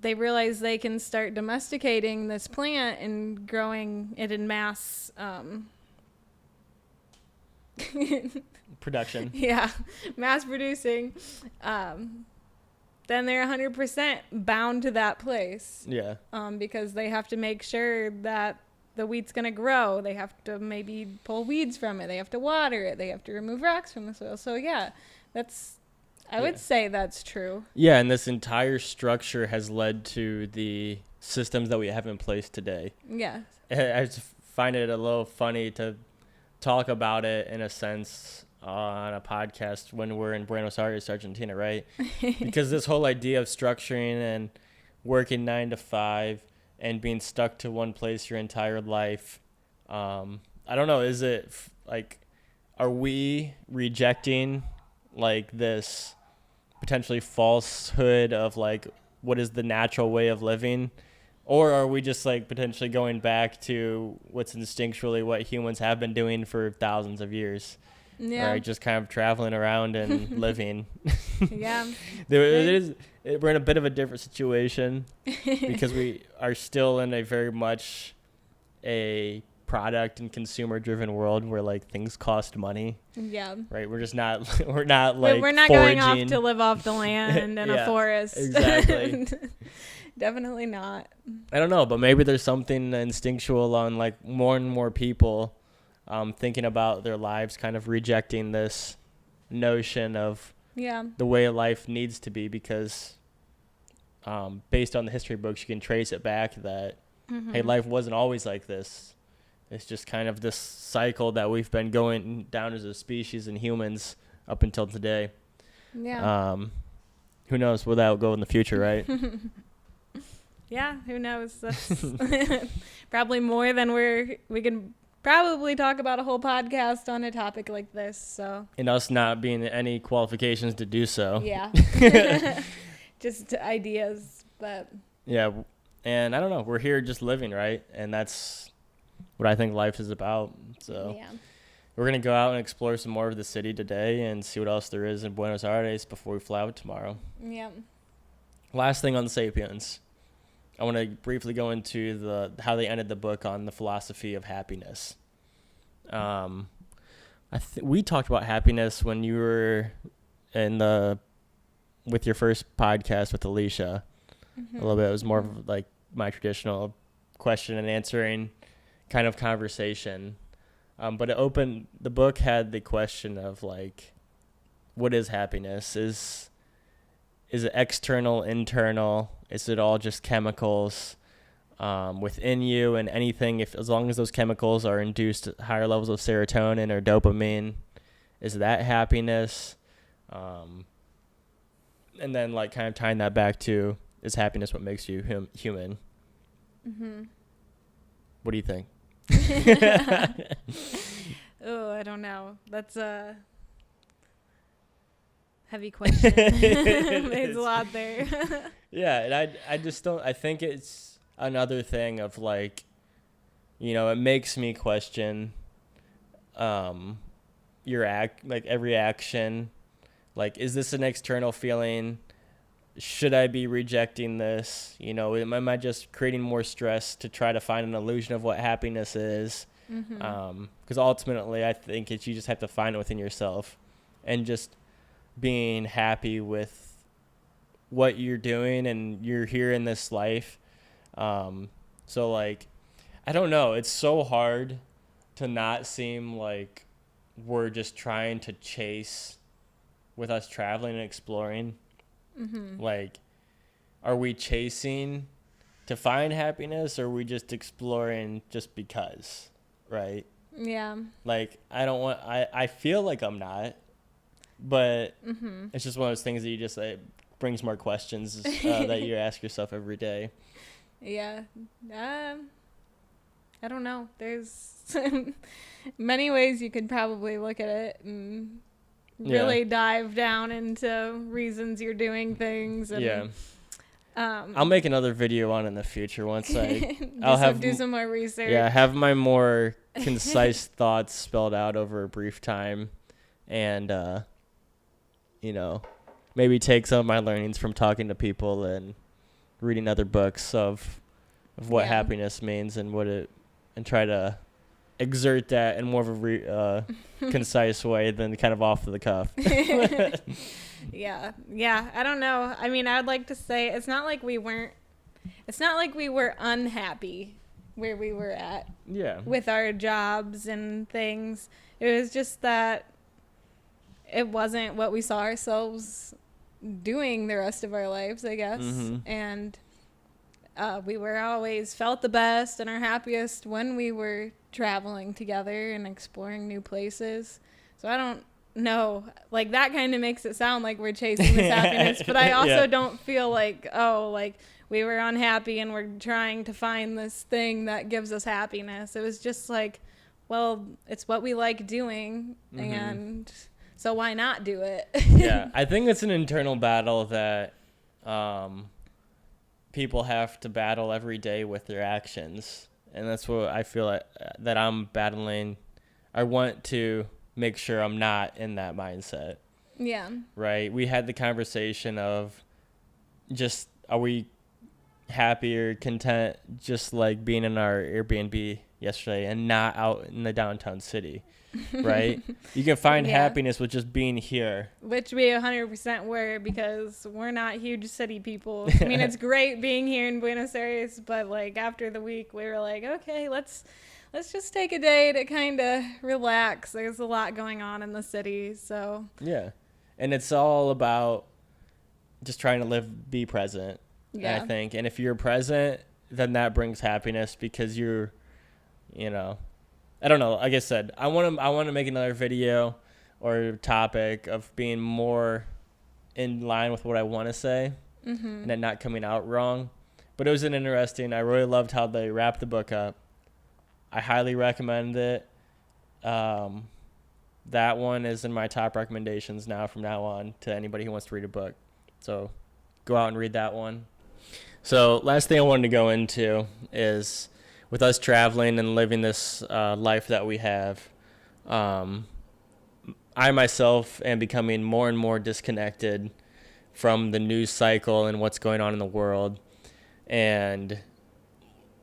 they realize they can start domesticating this plant and growing it in mass production. Yeah, mass producing. Then they're 100% bound to that place. Yeah. Because they have to make sure that the wheat's going to grow. They have to maybe pull weeds from it. They have to water it. They have to remove rocks from the soil. So yeah, I would say that's true. Yeah, and this entire structure has led to the systems that we have in place today. Yeah. I just find it a little funny to talk about it in a sense on a podcast when we're in Buenos Aires, Argentina, right? Because this whole idea of structuring and working 9 to 5 and being stuck to one place your entire life, I don't know, is it like, are we rejecting like this potentially falsehood of like what is the natural way of living? Or are we just like potentially going back to what's instinctually what humans have been doing for thousands of years? Yeah. Right, just kind of traveling around and living. Yeah. We're in a bit of a different situation because we are still in a very much a product and consumer driven world where like things cost money. Yeah. Right. We're not like we're not foraging. going off to live off the land in a forest. Exactly. Definitely not. I don't know, but maybe there's something instinctual on like more and more people thinking about their lives, kind of rejecting this notion of the way life needs to be because based on the history books, you can trace it back that, hey, life wasn't always like this. It's just kind of this cycle that we've been going down as a species and humans up until today. Yeah. Who knows where that will go in the future, right? Yeah, who knows? That's probably more than we can probably talk about a whole podcast on a topic like this. So. And us not being any qualifications to do so. Yeah. Just ideas. But Yeah. And I don't know, we're here just living, right? And that's what I think life is about. So yeah. we're going to go out and explore some more of the city today and see what else there is in Buenos Aires before we fly out tomorrow. Yeah. Last thing on Sapiens. I want to briefly go into how they ended the book on the philosophy of happiness. We talked about happiness when you were with your first podcast with Alicia. A little bit. It was more of like my traditional question and answering kind of conversation. But the book had the question of like, what is happiness? Is it external, internal? Is it all just chemicals within you, and anything, as long as those chemicals are induced at higher levels of serotonin or dopamine, is that happiness? And then like kind of tying that back to, is happiness what makes you human? What do you think? Oh, I don't know. That's a heavy question. There's a lot there. Yeah, and I just don't. I think it's another thing of like, it makes me question every action. Like, is this an external feeling? Should I be rejecting this? Am I just creating more stress to try to find an illusion of what happiness is? Because ultimately, I think you just have to find it within yourself, and just being happy with what you're doing, and you're here in this life. So like, I don't know. It's so hard to not seem like we're just trying to chase with us traveling and exploring. Like, are we chasing to find happiness, or are we just exploring just because, right? Yeah. Like, I feel like I'm not, but it's just one of those things that you just, brings more questions that you ask yourself every day. Yeah. I don't know. There's many ways you could probably look at it and really dive down into reasons you're doing things. And, I'll make another video on it in the future once do some more research. Yeah, have my more concise thoughts spelled out over a brief time, and maybe take some of my learnings from talking to people and reading other books of what happiness means and and try to exert that in more of a concise way than kind of off the cuff. Yeah. I don't know. I mean, I would like to say it's not like we were unhappy where we were at. Yeah. With our jobs and things. It was just that it wasn't what we saw ourselves doing the rest of our lives, I guess. And we were always felt the best and our happiest when we were traveling together and exploring new places. So I don't know, like, that kind of makes it sound like we're chasing this happiness, but I also don't feel like, we were unhappy and we're trying to find this thing that gives us happiness. It was just like, well, it's what we like doing, and so why not do it? Yeah, I think it's an internal battle that people have to battle every day with their actions, and that's what I feel like that I'm battling. I want to make sure I'm not in that mindset. Yeah. Right? We had the conversation of just, are we happy or content just like being in our Airbnb yesterday and not out in the downtown city, right? You can find happiness with just being here. Which we 100% were, because we're not huge city people. I mean, it's great being here in Buenos Aires, but like after the week, we were like, okay, let's just take a day to kind of relax. There's a lot going on in the city, so. Yeah. And it's all about just trying to be present, I think. And if you're present, then that brings happiness, because you're, I don't know. Like I said, I want to make another video or topic of being more in line with what I want to say and it not coming out wrong. But it was I really loved how they wrapped the book up. I highly recommend it. That one is in my top recommendations now from now on to anybody who wants to read a book. So go out and read that one. So last thing I wanted to go into is with us traveling and living this life that we have. Um, I myself am becoming more and more disconnected from the news cycle and what's going on in the world. And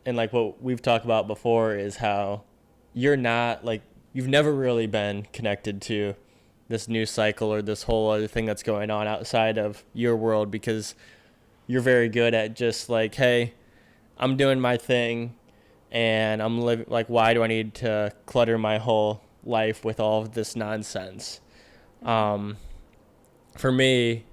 like what we've talked about before is how you're not like you've never really been connected to this news cycle or this whole other thing that's going on outside of your world, because you're very good at just like, hey, I'm doing my thing and I'm living, like, why do I need to clutter my whole life with all of this nonsense? For me,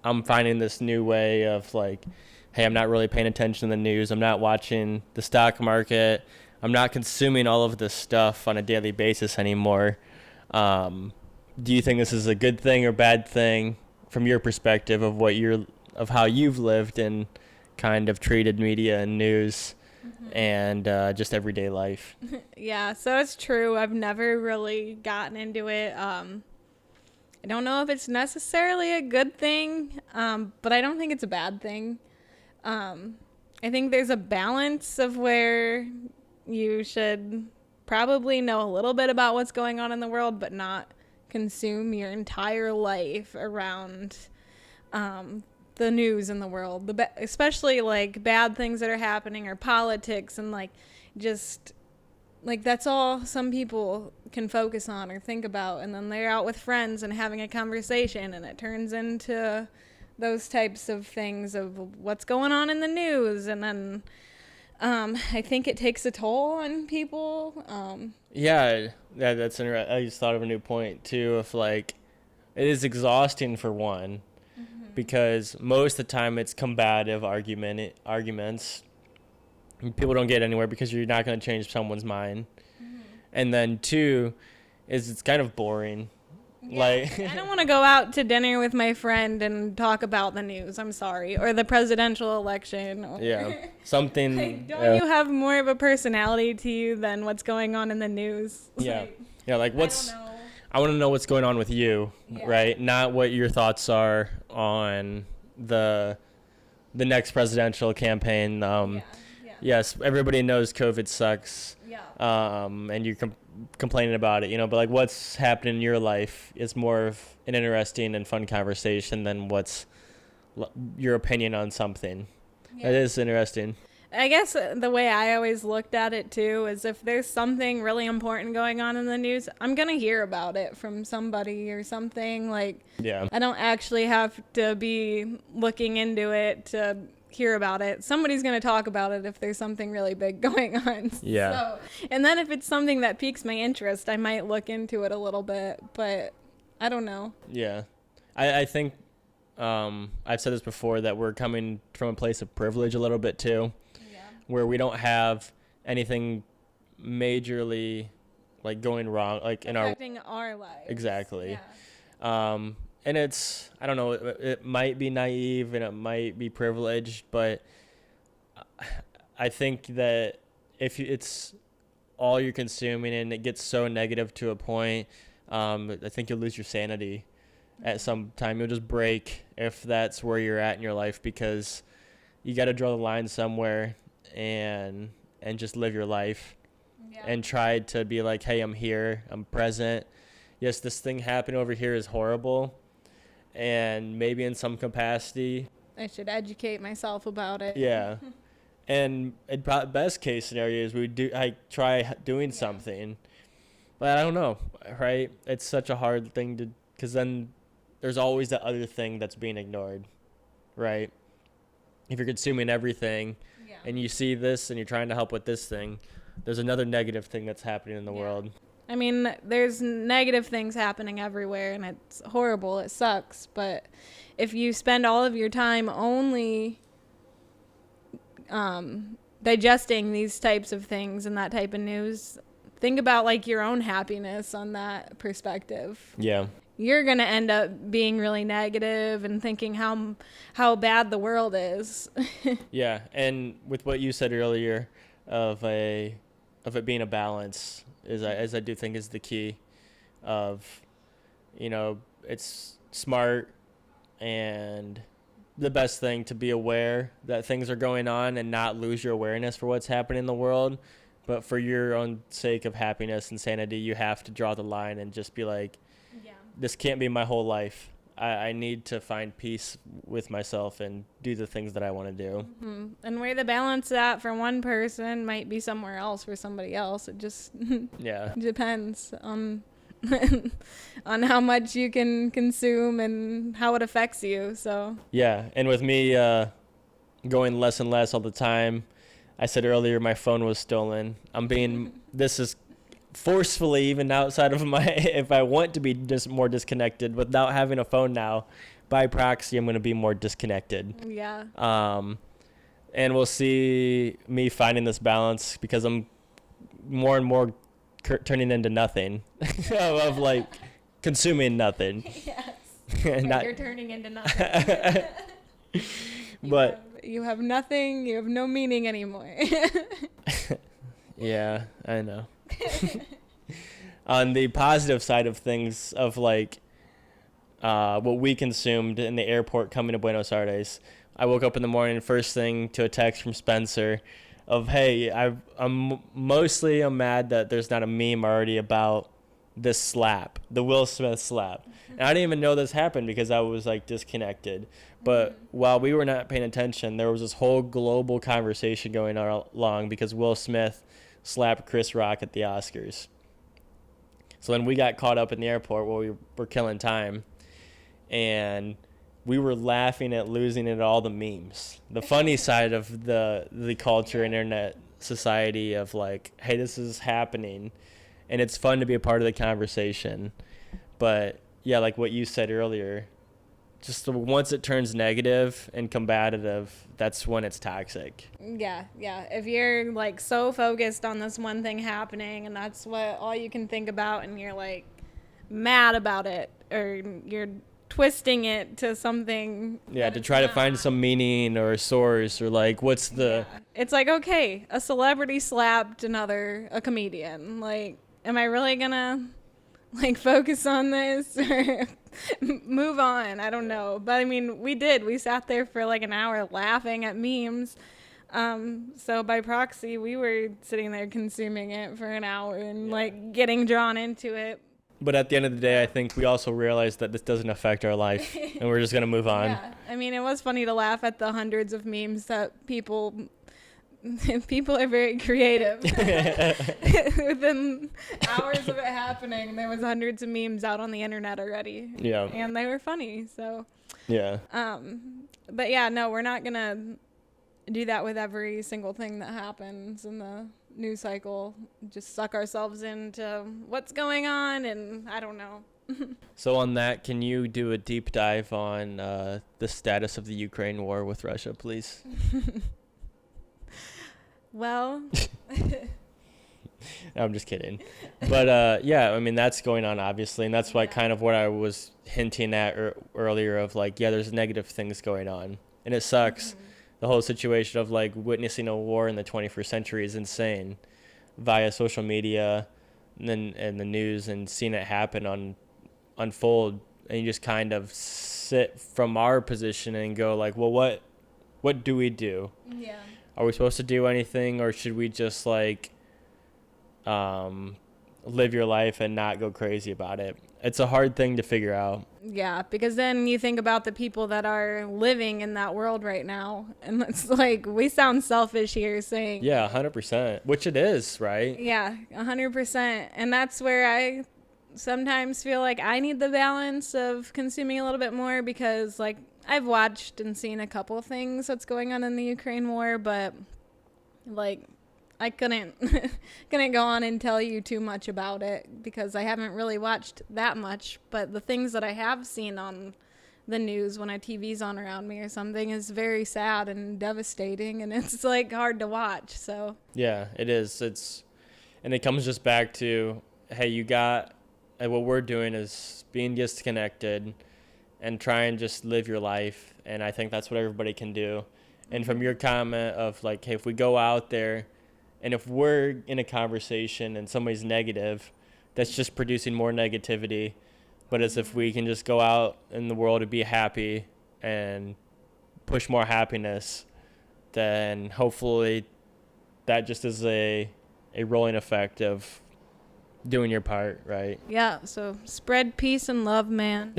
I'm finding this new way of like, hey, I'm not really paying attention to the news. I'm not watching the stock market. I'm not consuming all of this stuff on a daily basis anymore. Do you think this is a good thing or bad thing from your perspective of of how you've lived and kind of treated media and news and just everyday life? Yeah, so it's true. I've never really gotten into it. I don't know if it's necessarily a good thing, but I don't think it's a bad thing. I think there's a balance of where you should probably know a little bit about what's going on in the world, but not consume your entire life around the news in the world, especially like bad things that are happening or politics and like just like that's all some people can focus on or think about, and then they're out with friends and having a conversation and it turns into those types of things of what's going on in the news, and then I think it takes a toll on people. Yeah, that's interesting. I just thought of a new point too. Of like, it is exhausting for one, because most of the time it's combative arguments. People don't get anywhere because you're not going to change someone's mind. And then two, is it's kind of boring. Yeah, like I don't want to go out to dinner with my friend and talk about the news. I'm sorry, or the presidential election. Or yeah, something. like, don't you have more of a personality to you than what's going on in the news? Yeah, yeah. Like what's I don't know. I want to know what's going on with you, Yeah. right? Not what your thoughts are on the next presidential campaign. Yeah. Yes, everybody knows COVID sucks. Yeah. And you're complaining about it, but like what's happening in your life is more of an interesting and fun conversation than what's your opinion on something. Yeah. It is interesting. I guess the way I always looked at it too is if there's something really important going on in the news, I'm going to hear about it from somebody or something. Like, Yeah. I don't actually have to be looking into it to hear about it. Somebody's going to talk about it if there's something really big going on. Yeah. So, and then if it's something that piques my interest, I might look into it a little bit, but I don't know. Yeah. I think I've said this before, that we're coming from a place of privilege a little bit too, where we don't have anything majorly like going wrong, like in Affecting our lives. Exactly. Yeah. And it's, I don't know, it might be naive and it might be privileged, but I think that if it's all you're consuming and it gets so negative to a point, I think you'll lose your sanity at some time. You'll just break if that's where you're at in your life, because you got to draw the line somewhere and just live your life. Yeah. And try to be like, hey, I'm here, I'm present. Yes, this thing happening over here is horrible, and maybe in some capacity I should educate myself about it. Yeah. And best case scenario is I try doing something, but I don't know, right? It's such a hard thing to, because then there's always that other thing that's being ignored, right? If you're consuming everything and you see this and you're trying to help with this thing, there's another negative thing that's happening in the world. I mean, there's negative things happening everywhere, and it's horrible. It sucks. But if you spend all of your time only digesting these types of things and that type of news, think about like your own happiness on that perspective. Yeah. You're going to end up being really negative and thinking how bad the world is. Yeah. And with what you said earlier of it being a balance, as I do think is the key of, it's smart and the best thing to be aware that things are going on and not lose your awareness for what's happening in the world. But for your own sake of happiness and sanity, you have to draw the line and just be like, this can't be my whole life. I need to find peace with myself and do the things that I want to do. Mm-hmm. And where the balance at for one person might be somewhere else for somebody else. It just depends on on how much you can consume and how it affects you. So yeah, and with me going less and less all the time, I said earlier my phone was stolen. This is forcefully, even outside of my, if I want to be just more disconnected without having a phone now, by proxy I'm going to be more disconnected. Yeah. And we'll see me finding this balance because I'm more and more turning into nothing of like consuming nothing. Yes. You're turning into nothing. But you have nothing, you have no meaning anymore. Yeah, I know. On the positive side of things, of like what we consumed in the airport coming to Buenos Aires, I woke up in the morning, first thing to a text from Spencer of, hey, I'm mad that there's not a meme already about this slap, the Will Smith slap. And I didn't even know this happened because I was like disconnected. But while we were not paying attention, there was this whole global conversation going on along because Will Smith slapped Chris Rock at the Oscars. So then we got caught up in the airport where we were killing time, and we were laughing at losing at all the memes. The funny side of the culture and internet society of like, hey, this is happening, and it's fun to be a part of the conversation. But yeah, like what you said earlier, just once it turns negative and combative, that's when it's toxic. Yeah. If you're like so focused on this one thing happening and that's what all you can think about, and you're like mad about it, or you're twisting it to something. Yeah, to try to find some meaning or source, or like, what's the... Yeah. It's like, okay, a celebrity slapped a comedian. Like, am I really gonna like focus on this or move on? I don't know. But I mean, we sat there for like an hour laughing at memes. So by proxy, we were sitting there consuming it for an hour and like getting drawn into it. But at the end of the day, I think we also realized that this doesn't affect our life, and we're just going to move on. Yeah. I mean, it was funny to laugh at the hundreds of memes that people are very creative. Within hours of it happening, there was hundreds of memes out on the internet already. Yeah. And they were funny, so. Yeah. But yeah, no, we're not going to do that with every single thing that happens in the news cycle. Just suck ourselves into what's going on, and I don't know. So on that, can you do a deep dive on the status of the Ukraine war with Russia, please? Well, I'm just kidding. But yeah, I mean, that's going on, obviously, and that's why kind of what I was hinting at earlier of like, yeah, there's negative things going on, and it sucks. Mm-hmm. The whole situation of like witnessing a war in the 21st century is insane via social media and the news, and seeing it happen unfold, and you just kind of sit from our position and go like, well, what do we do? Yeah. Are we supposed to do anything, or should we just like live your life and not go crazy about it? It's a hard thing to figure out. Yeah, because then you think about the people that are living in that world right now, and it's like, we sound selfish here saying... Yeah, 100%, which it is, right? Yeah, 100%. And that's where I sometimes feel like I need the balance of consuming a little bit more, because like I've watched and seen a couple of things that's going on in the Ukraine war, but like I couldn't go on and tell you too much about it because I haven't really watched that much. But the things that I have seen on the news when a TV's on around me or something is very sad and devastating, and it's like hard to watch. So yeah, it is. And it comes just back to, hey, what we're doing is being disconnected and try and just live your life. And I think that's what everybody can do. And from your comment of like, hey, if we go out there, and if we're in a conversation and somebody's negative, that's just producing more negativity. But as if we can just go out in the world and be happy and push more happiness, then hopefully that just is a rolling effect of doing your part, right? Yeah, so spread peace and love, man.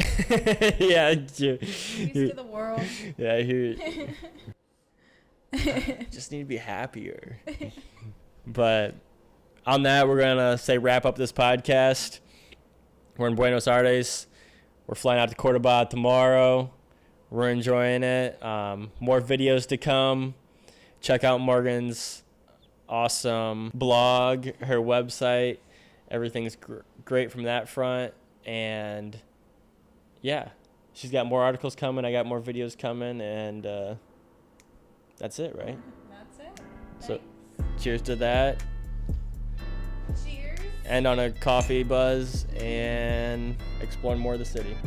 Yeah. Peace to the world. Yeah, just need to be happier. But on that, we're going to wrap up this podcast. We're in Buenos Aires. We're flying out to Cordoba tomorrow. We're enjoying it. More videos to come. Check out Morgan's awesome blog, her website. Everything's great from that front. And yeah, she's got more articles coming. I got more videos coming. And that's it, right? That's it. So cheers to that. Cheers. End on a coffee buzz and explore more of the city.